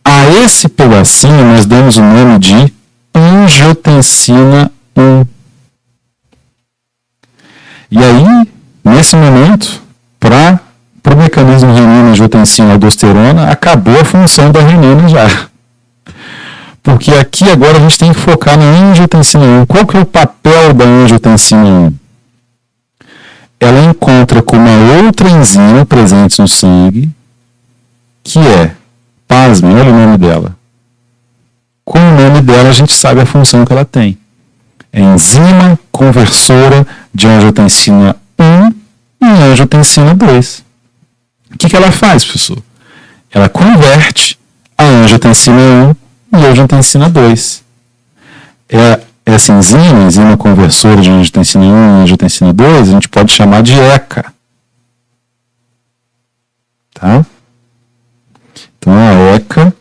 A esse pedacinho nós damos o nome de angiotensina 1. E aí, nesse momento, para o mecanismo renina-angiotensina-aldosterona, acabou a função da renina já. Porque aqui agora a gente tem que focar na angiotensina 1. Qual que é o papel da angiotensina 1? Ela encontra com uma outra enzima presente no sangue, que é, pasmem, olha o nome dela. Com o nome dela a gente sabe a função que ela tem. É enzima conversora de angiotensina 1 e angiotensina 2. O que ela faz, professor? Ela converte a angiotensina 1 e angiotensina 2. Essa enzima conversora de angiotensina 1 e angiotensina 2, a gente pode chamar de ECA. Tá? Então a ECA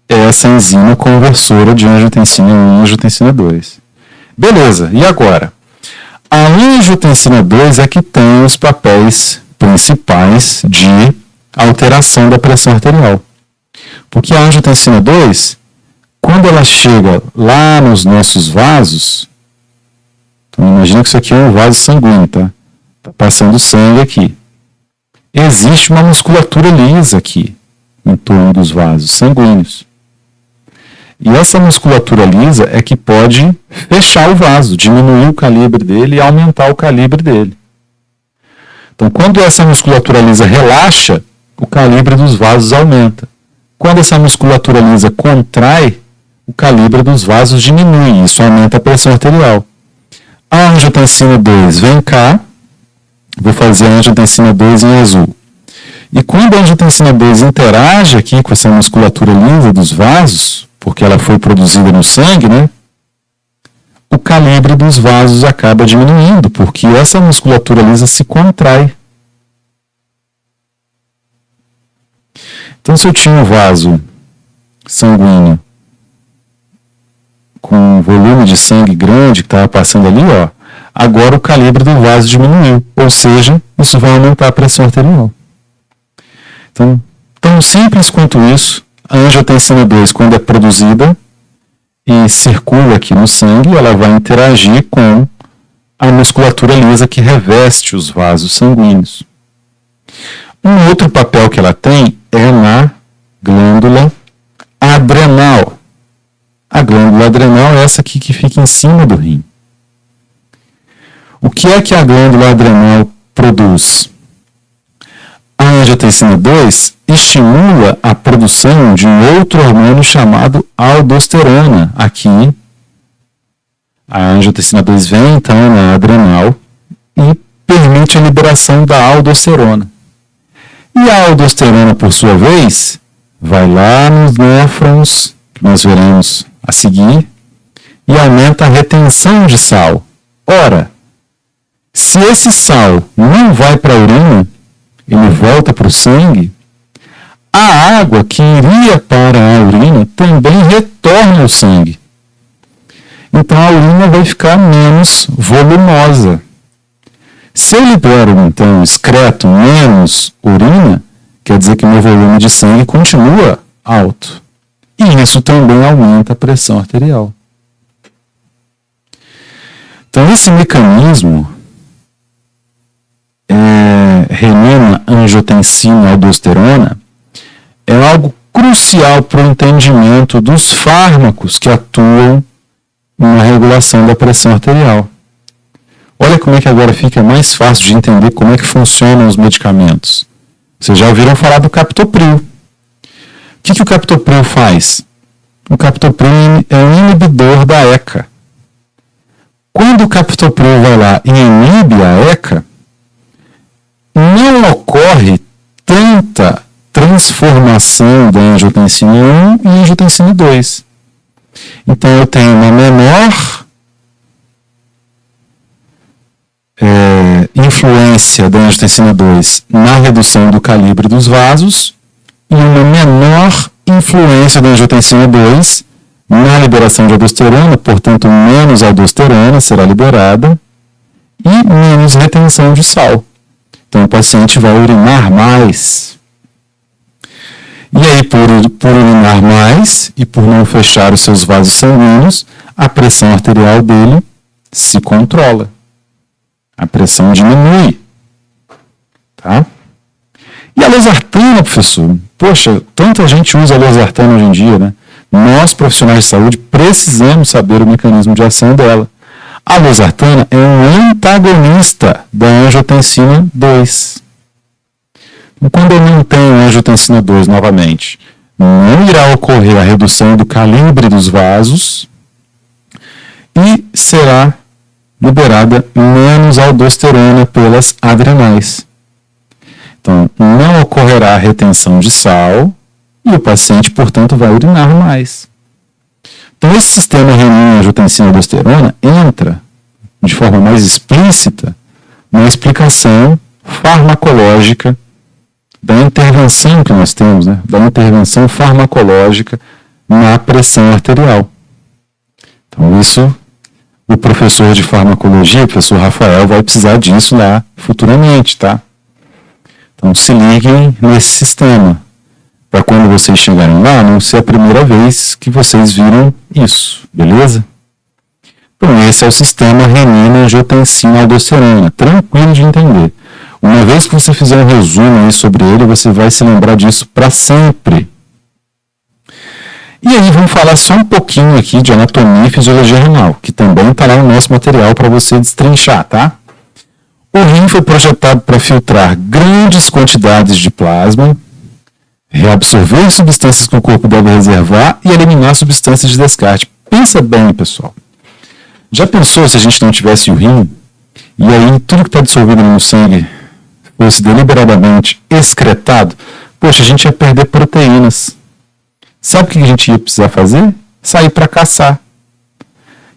é essa enzima conversora de angiotensina 1 e angiotensina 2. Beleza, e agora? A angiotensina 2 é que tem os papéis principais de alteração da pressão arterial. Porque a angiotensina 2, quando ela chega lá nos nossos vasos, então imagina que isso aqui é um vaso sanguíneo, tá? Tá passando sangue aqui. Existe uma musculatura lisa aqui, em torno dos vasos sanguíneos. E essa musculatura lisa é que pode fechar o vaso, diminuir o calibre dele e aumentar o calibre dele. Então, quando essa musculatura lisa relaxa, o calibre dos vasos aumenta. Quando essa musculatura lisa contrai, o calibre dos vasos diminui, isso aumenta a pressão arterial. A angiotensina 2 vem cá, vou fazer a angiotensina 2 em azul. E quando a angiotensina 2 interage aqui com essa musculatura lisa dos vasos, porque ela foi produzida no sangue, né? O calibre dos vasos acaba diminuindo, porque essa musculatura lisa se contrai. Então, se eu tinha um vaso sanguíneo com um volume de sangue grande que estava passando ali, ó, agora o calibre do vaso diminuiu, ou seja, isso vai aumentar a pressão arterial. Então, tão simples quanto isso, a angiotensina 2, quando é produzida e circula aqui no sangue, ela vai interagir com a musculatura lisa que reveste os vasos sanguíneos. Um outro papel que ela tem é na glândula adrenal. A glândula adrenal é essa aqui que fica em cima do rim. O que é que a glândula adrenal produz? A angiotensina 2 estimula a produção de um outro hormônio chamado aldosterona. Aqui, a angiotensina 2 vem então na adrenal e permite a liberação da aldosterona. E a aldosterona, por sua vez, vai lá nos néfrons, que nós veremos a seguir, e aumenta a retenção de sal. Ora, se esse sal não vai para a urina, ele volta para o sangue, a água que iria para a urina também retorna ao sangue. Então a urina vai ficar menos volumosa. Se eu libero, então, excreto menos urina, quer dizer que meu volume de sangue continua alto. E isso também aumenta a pressão arterial. Então esse mecanismo renina, angiotensina, aldosterona, é algo crucial para o entendimento dos fármacos que atuam na regulação da pressão arterial. Olha como é que agora fica mais fácil de entender como é que funcionam os medicamentos. Vocês já ouviram falar do captopril. O que o captopril faz? O captopril é um inibidor da ECA. Quando o captopril vai lá e inibe a ECA, não ocorre tanta transformação da angiotensina 1 e angiotensina 2. Então, eu tenho uma menor influência da angiotensina 2 na redução do calibre dos vasos e uma menor influência da angiotensina 2 na liberação de aldosterona, portanto, menos aldosterona será liberada e menos retenção de sal. Então, o paciente vai urinar mais. E aí, por urinar mais e por não fechar os seus vasos sanguíneos, a pressão arterial dele se controla. A pressão diminui. Tá? E a losartana, professor? Poxa, tanta gente usa a losartana hoje em dia, né? Nós, profissionais de saúde, precisamos saber o mecanismo de ação dela. A losartana é um antagonista da angiotensina 2. E quando eu não tenho angiotensina 2 novamente, não irá ocorrer a redução do calibre dos vasos e será liberada menos aldosterona pelas adrenais. Então, não ocorrerá a retenção de sal e o paciente, portanto, vai urinar mais. Então, esse sistema renina-angiotensina-aldosterona entra de forma mais explícita na explicação farmacológica da intervenção que nós temos, né? Da intervenção farmacológica na pressão arterial. Então, isso, o professor de farmacologia, o professor Rafael, vai precisar disso lá futuramente, tá? Então, se liguem nesse sistema, para quando vocês chegarem lá, não ser a primeira vez que vocês viram isso, beleza? Então, esse é o sistema renina-angiotensina-aldosterona, tranquilo de entender. Uma vez que você fizer um resumo aí sobre ele, você vai se lembrar disso para sempre. E aí vamos falar só um pouquinho aqui de anatomia e fisiologia renal, que também está lá no nosso material para você destrinchar, tá? O rim foi projetado para filtrar grandes quantidades de plasma, reabsorver substâncias que o corpo deve reservar e eliminar substâncias de descarte. Pensa bem, pessoal. Já pensou se a gente não tivesse o rim, e aí tudo que está dissolvido no sangue fosse deliberadamente excretado? Poxa, a gente ia perder proteínas. Sabe o que a gente ia precisar fazer? Sair para caçar.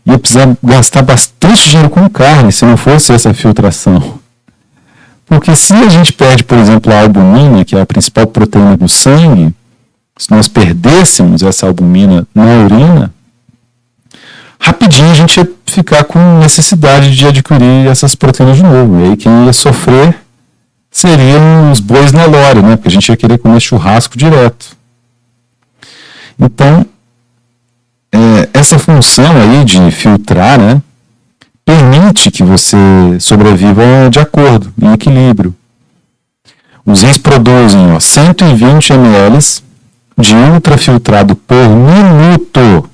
Ia precisar gastar bastante dinheiro com carne se não fosse essa filtração. Porque se a gente perde, por exemplo, a albumina, que é a principal proteína do sangue, se nós perdêssemos essa albumina na urina, rapidinho a gente ia ficar com necessidade de adquirir essas proteínas de novo. E aí quem ia sofrer seriam os bois Nelore, né? Porque a gente ia querer comer churrasco direto. Então, essa função aí de filtrar, né, permite que você sobreviva de acordo, em equilíbrio. Os rins produzem 120 ml de ultrafiltrado por minuto.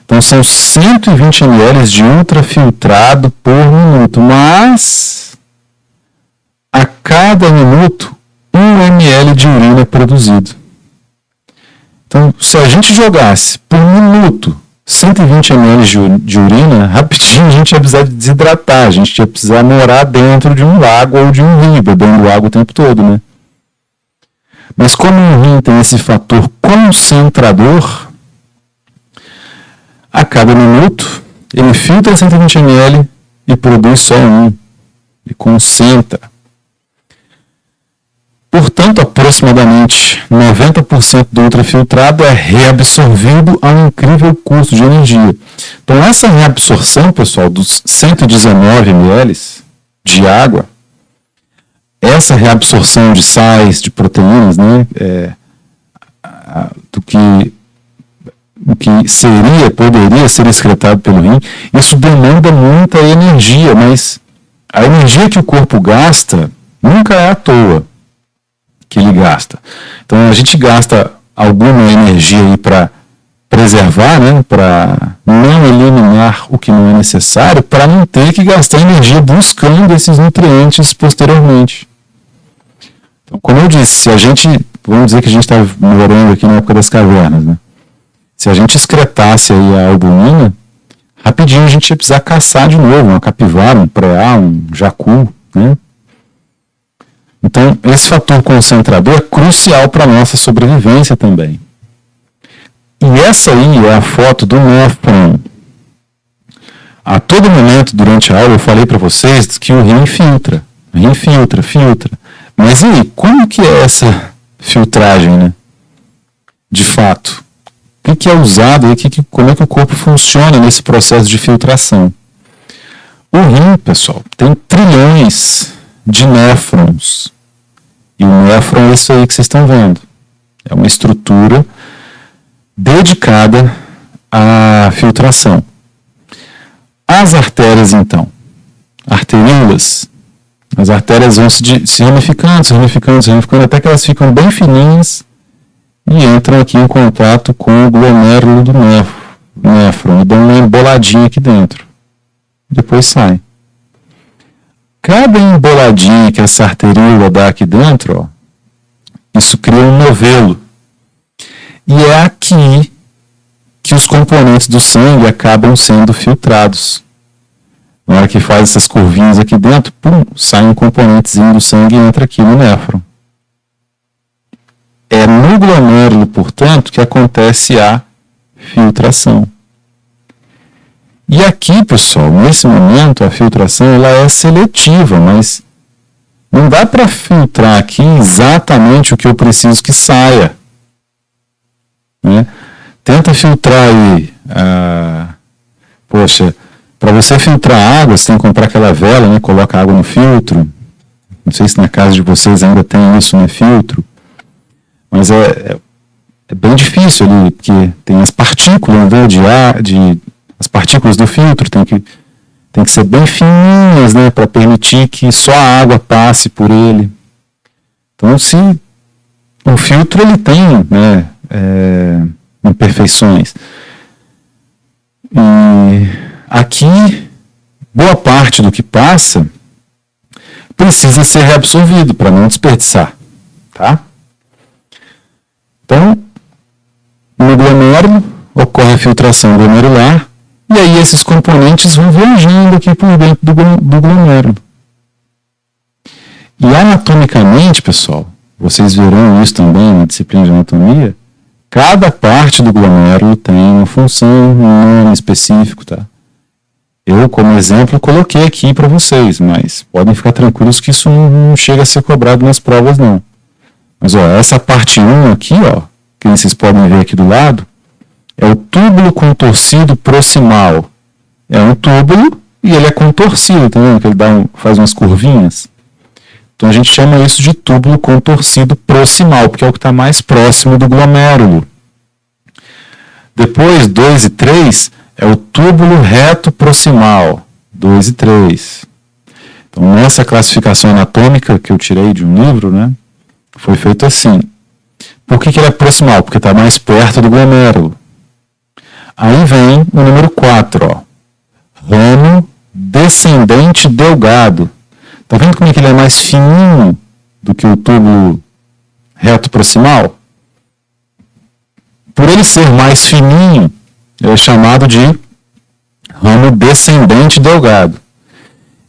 Então, são 120 ml de ultrafiltrado por minuto, mas a cada minuto 1 ml de urina é produzido. Então, se a gente jogasse por minuto 120 ml de urina, rapidinho a gente ia precisar desidratar, a gente ia precisar morar dentro de um lago ou de um rio, bebendo água o tempo todo, né? Mas como o rim tem esse fator concentrador, a cada minuto ele filtra 120 ml e produz só 1, e concentra. Portanto, aproximadamente 90% do ultrafiltrado é reabsorvido a um incrível custo de energia. Então, essa reabsorção, pessoal, dos 119 ml de água, essa reabsorção de sais, de proteínas, né, do que poderia ser excretado pelo rim, isso demanda muita energia, mas a energia que o corpo gasta nunca é à toa que ele gasta. Então a gente gasta alguma energia aí para preservar, né, para não eliminar o que não é necessário, para não ter que gastar energia buscando esses nutrientes posteriormente. Então, como eu disse, se a gente, vamos dizer que a gente está morando aqui na época das cavernas, né? Se a gente excretasse aí a albumina, rapidinho a gente ia precisar caçar de novo uma capivara, um preá, um jacu, né? Então, esse fator concentrador é crucial para a nossa sobrevivência também. E essa aí é a foto do néfron. A todo momento, durante a aula, eu falei para vocês que o rim filtra. O rim filtra. Mas e aí, como que é essa filtragem, né? De fato. O que é usado e como é que o corpo funciona nesse processo de filtração? O rim, pessoal, tem trilhões de néfrons. E o néfron é isso aí que vocês estão vendo. É uma estrutura dedicada à filtração. As artérias, então, arteríolas, as artérias vão se ramificando, até que elas ficam bem fininhas e entram aqui em contato com o glomérulo do néfron e dão uma emboladinha aqui dentro. Depois saem. Cada emboladinha que essa arteríola dá aqui dentro, ó, isso cria um novelo. E é aqui que os componentes do sangue acabam sendo filtrados. Na hora que faz essas curvinhas aqui dentro, pum, sai um componentezinho do sangue e entra aqui no néfron. É no glomérulo, portanto, que acontece a filtração. E aqui, pessoal, nesse momento, a filtração ela é seletiva, mas não dá para filtrar aqui exatamente o que eu preciso que saia. Né? Tenta filtrar aí, para você filtrar água, você tem que comprar aquela vela, né? Coloca água no filtro. Não sei se na casa de vocês ainda tem isso, né? Filtro. Mas é bem difícil ali, porque tem as partículas, né, as partículas do filtro tem que ser bem fininhas, né? Para permitir que só a água passe por ele. Então, se o filtro ele tem, né? Imperfeições. E aqui, boa parte do que passa precisa ser reabsorvido para não desperdiçar, tá? Então, no glomérulo ocorre a filtração glomerular e aí esses componentes vão viajando aqui por dentro do glomérulo. E anatomicamente, pessoal, vocês verão isso também na disciplina de anatomia, cada parte do glomérulo tem uma função, um nome específico, tá? Eu, como exemplo, coloquei aqui para vocês, mas podem ficar tranquilos que isso não chega a ser cobrado nas provas, não. Mas, ó, essa parte 1 aqui, ó, que vocês podem ver aqui do lado, é o túbulo contorcido proximal. É um túbulo e ele é contorcido, tá vendo? Que ele faz umas curvinhas. Então, a gente chama isso de túbulo contorcido proximal, porque é o que está mais próximo do glomérulo. Depois, 2 e 3, é o túbulo reto proximal. 2 e 3. Então, nessa classificação anatômica que eu tirei de um livro, né, foi feito assim. Por que ele é proximal? Porque está mais perto do glomérulo. Aí vem o número 4, ó. Ramo descendente delgado. Está vendo como é que ele é mais fininho do que o túbulo reto proximal? Por ele ser mais fininho, ele é chamado de ramo descendente delgado.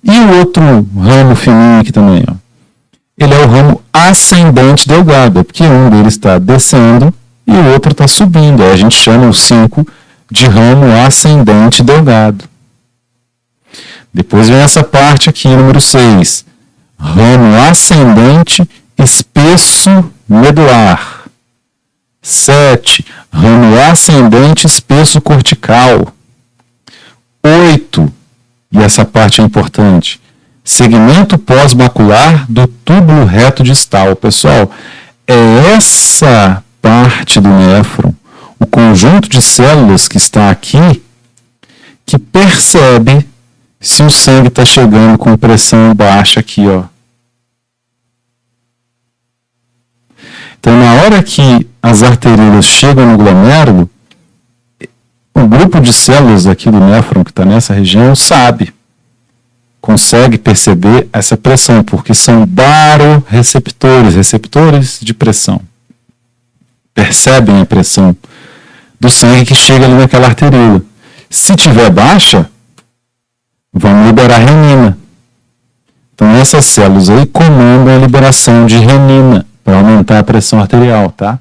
E o outro ramo fininho aqui também, ó, ele é o ramo ascendente delgado, porque um deles está descendo e o outro está subindo. Aí a gente chama o 5 de ramo ascendente delgado. Depois vem essa parte aqui, número 6. Ramo ascendente espesso medular. 7. Ramo ascendente espesso cortical. 8. E essa parte é importante. Segmento pós-macular do túbulo reto distal. Pessoal, é essa parte do néfron, o conjunto de células que está aqui, que percebe se o sangue está chegando com pressão baixa aqui, ó. Então, na hora que as arteríolas chegam no glomérulo, o grupo de células aqui do néfron que está nessa região consegue perceber essa pressão, porque são baroreceptores, receptores de pressão. Percebem a pressão do sangue que chega ali naquela arteríola. Se tiver baixa, vão liberar renina. Então essas células aí comandam a liberação de renina para aumentar a pressão arterial, tá?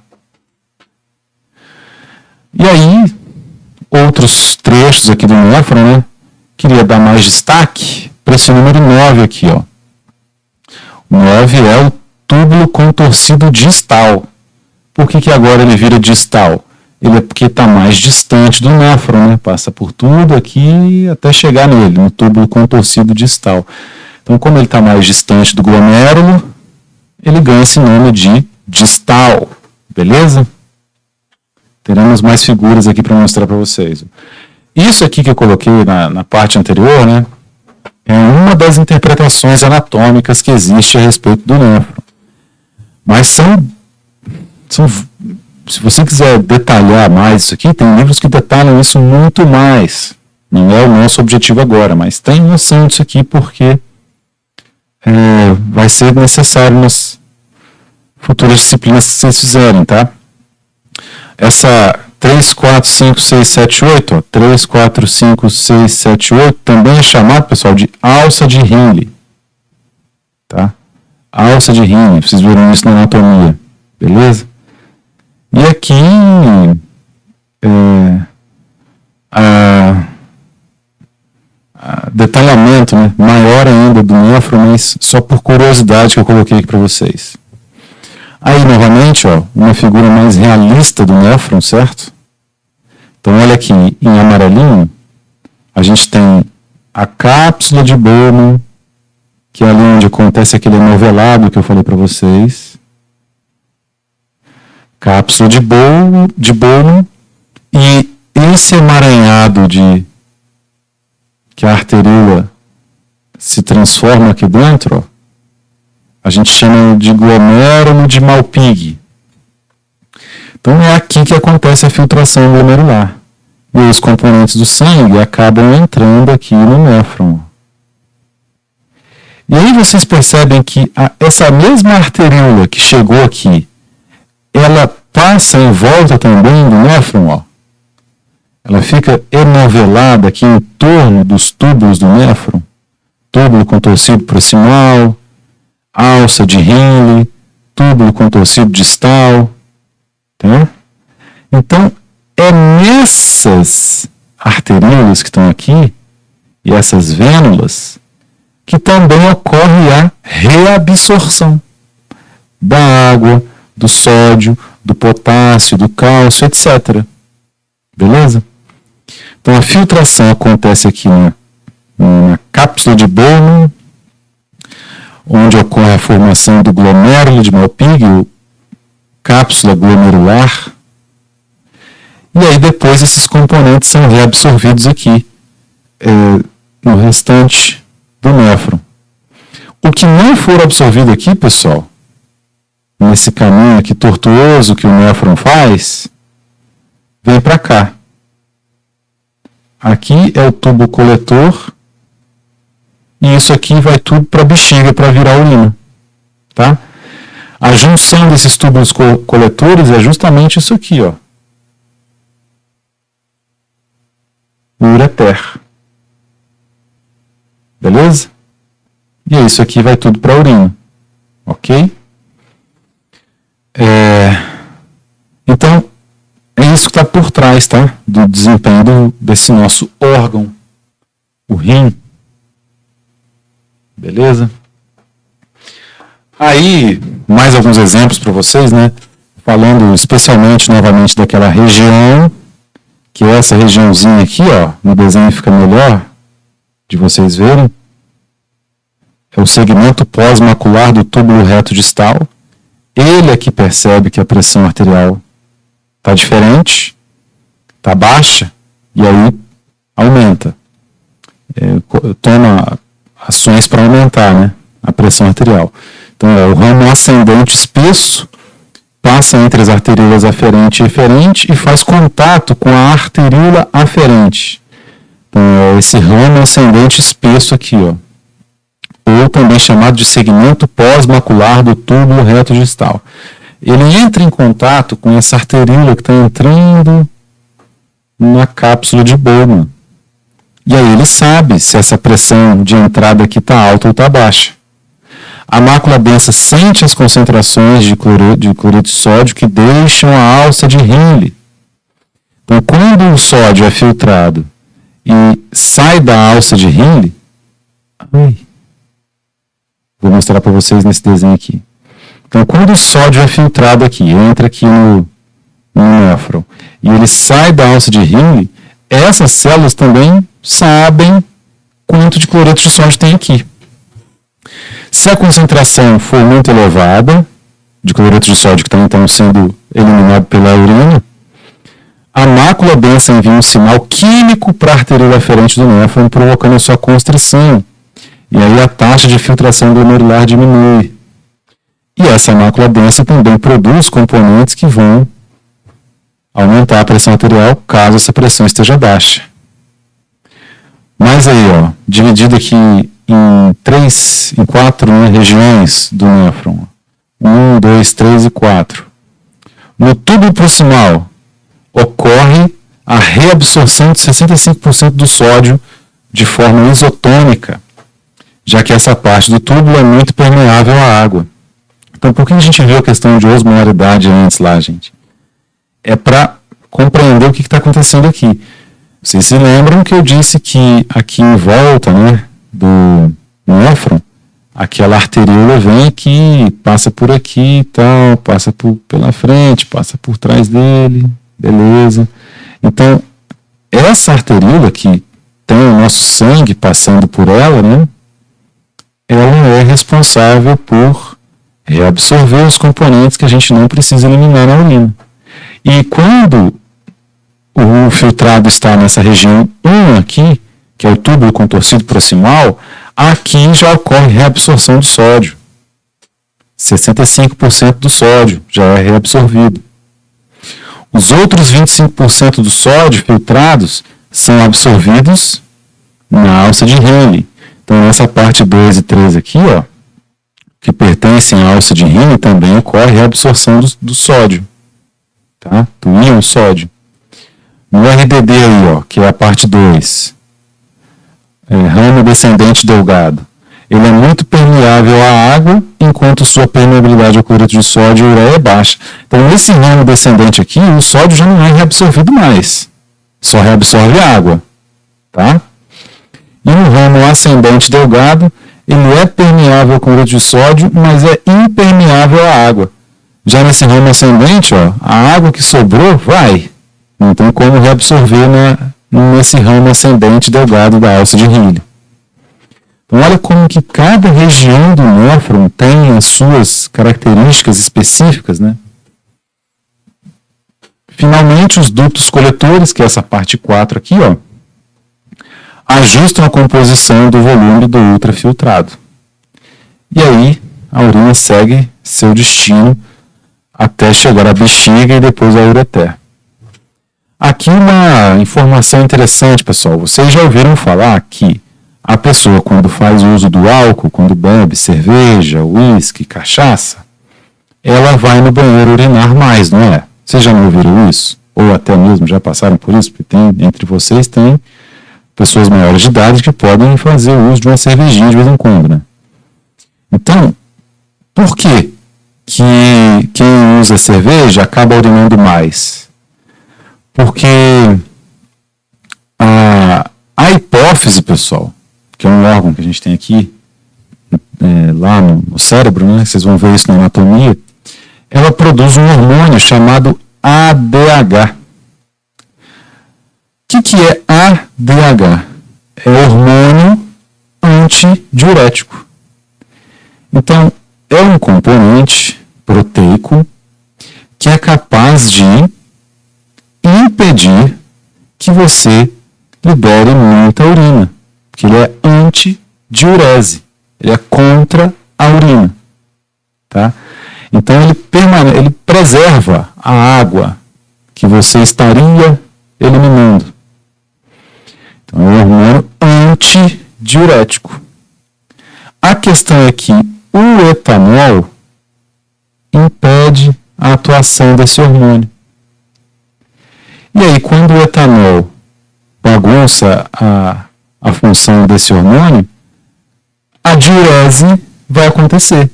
E aí, outros trechos aqui do néfron, né? Queria dar mais destaque para esse número 9 aqui, ó. O 9 é o túbulo contorcido distal. Por que agora ele vira distal? Ele é porque está mais distante do néfron, né? Passa por tudo aqui até chegar nele, no túbulo contorcido distal. Então, como ele está mais distante do glomérulo, ele ganha esse nome de distal, beleza? Teremos mais figuras aqui para mostrar para vocês. Isso aqui que eu coloquei na parte anterior, né? É uma das interpretações anatômicas que existe a respeito do néfron. Mas se você quiser detalhar mais isso aqui, tem livros que detalham isso muito mais. Não é o nosso objetivo agora, mas tem noção disso aqui porque vai ser necessário nas futuras disciplinas que vocês fizerem, tá? Essa 3, 4, 5, 6, 7, 8, ó, 3, 4, 5, 6, 7, 8, também é chamado, pessoal, de alça de Henle. Tá? Alça de Henle, vocês viram isso na anatomia, beleza? E aqui, detalhamento, né, maior ainda do néfron, mas só por curiosidade que eu coloquei aqui para vocês. Aí, novamente, ó, uma figura mais realista do néfron, certo? Então, olha aqui, em amarelinho, a gente tem a cápsula de Bowman, que é ali onde acontece aquele enovelado que eu falei para vocês. Cápsula de Bowman, e esse emaranhado que a arteríola se transforma aqui dentro, ó, a gente chama de glomérulo de Malpighi. Então é aqui que acontece a filtração glomerular. E os componentes do sangue acabam entrando aqui no néfron. E aí vocês percebem que essa mesma arteríola que chegou aqui, ela passa em volta também do néfron, ó. Ela fica enovelada aqui em torno dos túbulos do néfron, túbulo contorcido proximal, alça de Henle, túbulo contorcido distal. Tá? Então, é nessas arteríolas que estão aqui, e essas vênulas, que também ocorre a reabsorção da água, do sódio, do potássio, do cálcio, etc. Beleza? Então, a filtração acontece aqui na cápsula de Bowman, onde ocorre a formação do glomérulo de Malpighi, cápsula glomerular, e aí depois esses componentes são reabsorvidos aqui no restante do néfron. O que não for absorvido aqui, pessoal, nesse caminho aqui tortuoso que o néfron faz, vem para cá. Aqui é o tubo coletor, e isso aqui vai tudo para a bexiga para virar urina. Tá? A junção desses túbulos coletores é justamente isso aqui, ó. O ureter. Beleza? E isso aqui vai tudo para a urina. Ok? Então, é isso que está por trás, tá? Do desempenho desse nosso órgão, o rim. Beleza? Aí, mais alguns exemplos para vocês, né? Falando especialmente, novamente, daquela região, que é essa regiãozinha aqui, ó, no desenho fica melhor de vocês verem. É o segmento pós-macular do túbulo reto distal. Ele é que percebe que a pressão arterial está diferente, está baixa, e aí aumenta. Toma ações para aumentar, né, a pressão arterial. Então, o ramo ascendente espesso passa entre as arteríolas aferente e eferente e faz contato com a arteríola aferente. Então, é esse ramo ascendente espesso aqui, ó. Ou também chamado de segmento pós-macular do túbulo reto distal. Ele entra em contato com essa arteríola que está entrando na cápsula de Bowman. E aí ele sabe se essa pressão de entrada aqui está alta ou está baixa. A mácula densa sente as concentrações de cloreto de sódio que deixam a alça de Henle. Então, quando o sódio é filtrado e sai da alça de Henle, vou mostrar para vocês nesse desenho aqui. Então, quando o sódio é filtrado aqui, entra aqui no néfron, e ele sai da alça de Henle, essas células também sabem quanto de cloreto de sódio tem aqui. Se a concentração for muito elevada, de cloreto de sódio que está então sendo eliminado pela urina, a mácula densa envia um sinal químico para a arteríola aferente do néfron, provocando a sua constrição. E aí a taxa de filtração glomerular diminui. E essa mácula densa também produz componentes que vão aumentar a pressão arterial caso essa pressão esteja baixa. Mas aí, ó, dividido aqui em 4 regiões do néfron. 1, 2, 3 e 4. No tubo proximal ocorre a reabsorção de 65% do sódio de forma isotônica, já que essa parte do túbulo é muito permeável à água. Então, por que a gente viu a questão de osmolaridade antes lá, gente? É para compreender o que está acontecendo aqui. Vocês se lembram que eu disse que aqui em volta, né, do néfron, aquela arteríola vem aqui, passa por aqui e tal, passa pela frente, passa por trás dele, beleza. Então, essa arteríola que tem o nosso sangue passando por ela, né, ela é responsável por reabsorver os componentes que a gente não precisa eliminar na urina. E quando o filtrado está nessa região 1 aqui, que é o túbulo contorcido proximal, aqui já ocorre reabsorção do sódio. 65% do sódio já é reabsorvido. Os outros 25% do sódio filtrados são absorvidos na alça de Henle. Então, nessa parte 2 e 3 aqui, ó, que pertencem à alça de Henle, também ocorre reabsorção do sódio, tá? Do íon sódio. No RDD aí, ó, que é a parte 2, ramo descendente delgado, ele é muito permeável à água, enquanto sua permeabilidade ao cloreto de sódio e ureia é baixa. Então, nesse ramo descendente aqui, o sódio já não é reabsorvido mais, só reabsorve água, tá? E no ramo ascendente delgado, ele é permeável ao cloreto de sódio, mas é impermeável à água. Já nesse ramo ascendente, ó, a água que sobrou vai. Não tem como reabsorver nesse ramo ascendente delgado da alça de Henle. Então, olha como que cada região do néfron tem as suas características específicas, né? Finalmente, os ductos coletores, que é essa parte 4 aqui, ó, ajustam a composição do volume do ultrafiltrado. E aí, a urina segue seu destino até chegar à bexiga e depois ao ureter. Aqui uma informação interessante, pessoal. Vocês já ouviram falar que a pessoa, quando faz uso do álcool, quando bebe cerveja, uísque, cachaça, ela vai no banheiro urinar mais, não é? Vocês já não ouviram isso? Ou até mesmo já passaram por isso? Porque entre vocês tem pessoas maiores de idade que podem fazer uso de uma cervejinha de vez em quando, né? Então, por que quem usa cerveja acaba urinando mais? Porque a hipófise, pessoal, que é um órgão que a gente tem aqui, lá no cérebro, né? Vocês vão ver isso na anatomia, ela produz um hormônio chamado ADH. O que é ADH? É hormônio antidiurético. Então, é um componente proteico que é capaz de impedir que você libere muita urina, porque ele é antidiurese, ele é contra a urina, tá? Então ele preserva a água que você estaria eliminando. Então é um hormônio antidiurético. A questão é que o etanol impede a atuação desse hormônio. E aí, quando o etanol bagunça a função desse hormônio, a diurese vai acontecer,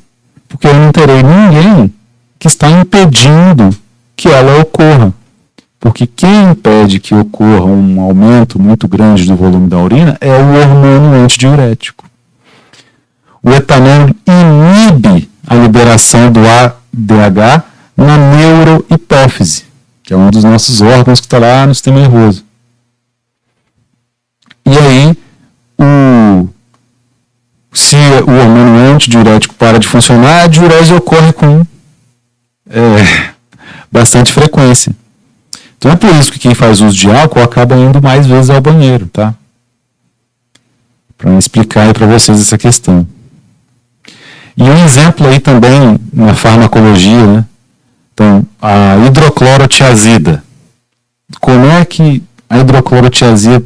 porque eu não terei ninguém que está impedindo que ela ocorra. Porque quem impede que ocorra um aumento muito grande do volume da urina é o hormônio antidiurético. O etanol inibe a liberação do ADH na neurohipófise, que é um dos nossos órgãos que está lá no sistema nervoso. E aí, se o hormônio antidiurético para de funcionar, a diurese ocorre com bastante frequência. Então é por isso que quem faz uso de álcool acaba indo mais vezes ao banheiro, tá? Para explicar aí para vocês essa questão. E um exemplo aí também na farmacologia, né? Então, a hidroclorotiazida. Como é que a hidroclorotiazida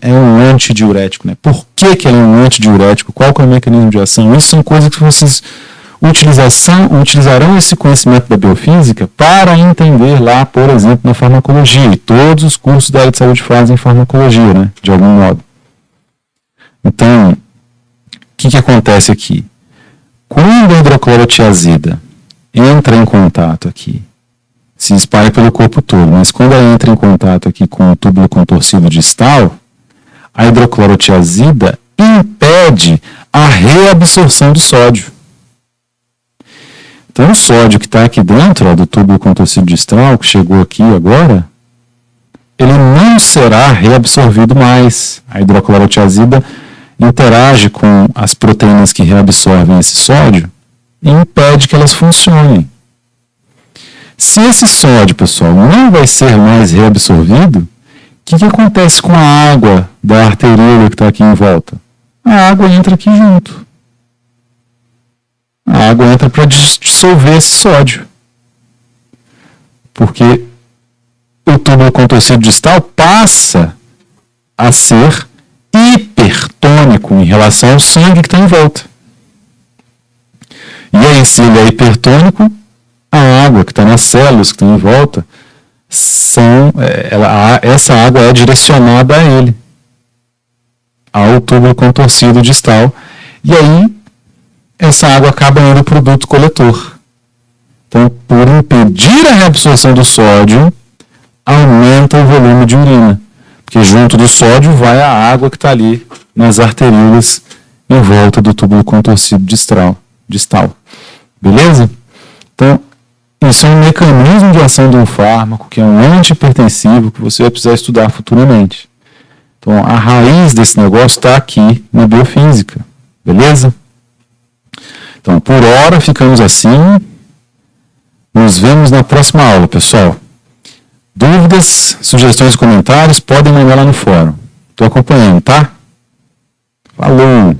é um antidiurético, né? Por que ela é um antidiurético? Qual que é o mecanismo de ação? Isso são coisas que vocês utilizarão esse conhecimento da biofísica para entender lá, por exemplo, na farmacologia. E todos os cursos da área de saúde fazem farmacologia, né? De algum modo. Então, o que acontece aqui? Quando a hidroclorotiazida entra em contato aqui, se espalha pelo corpo todo, mas quando ela entra em contato aqui com o túbulo contorcido distal, a hidroclorotiazida impede a reabsorção do sódio. Então, o sódio que está aqui dentro do túbulo contorcido distal, que chegou aqui agora, ele não será reabsorvido mais. A hidroclorotiazida interage com as proteínas que reabsorvem esse sódio e impede que elas funcionem. Se esse sódio, pessoal, não vai ser mais reabsorvido, o que acontece com a água da arteríola que está aqui em volta? A água entra aqui junto. A água entra para dissolver esse sódio. Porque o túbulo contorcido distal passa a ser hipertônico em relação ao sangue que está em volta. E aí, se ele é hipertônico, a água que está nas células que estão em volta, essa água é direcionada a ele, ao túbulo contorcido distal. E aí, essa água acaba indo para o duto coletor. Então, por impedir a reabsorção do sódio, aumenta o volume de urina. Porque junto do sódio vai a água que está ali nas arteríolas em volta do túbulo contorcido distal. Beleza? Então, isso é um mecanismo de ação de um fármaco, que é um antihipertensivo, que você vai precisar estudar futuramente. Então, a raiz desse negócio está aqui na biofísica. Beleza? Então, por hora, ficamos assim. Nos vemos na próxima aula, pessoal. Dúvidas, sugestões e comentários, podem mandar lá no fórum. Estou acompanhando, tá? Falou!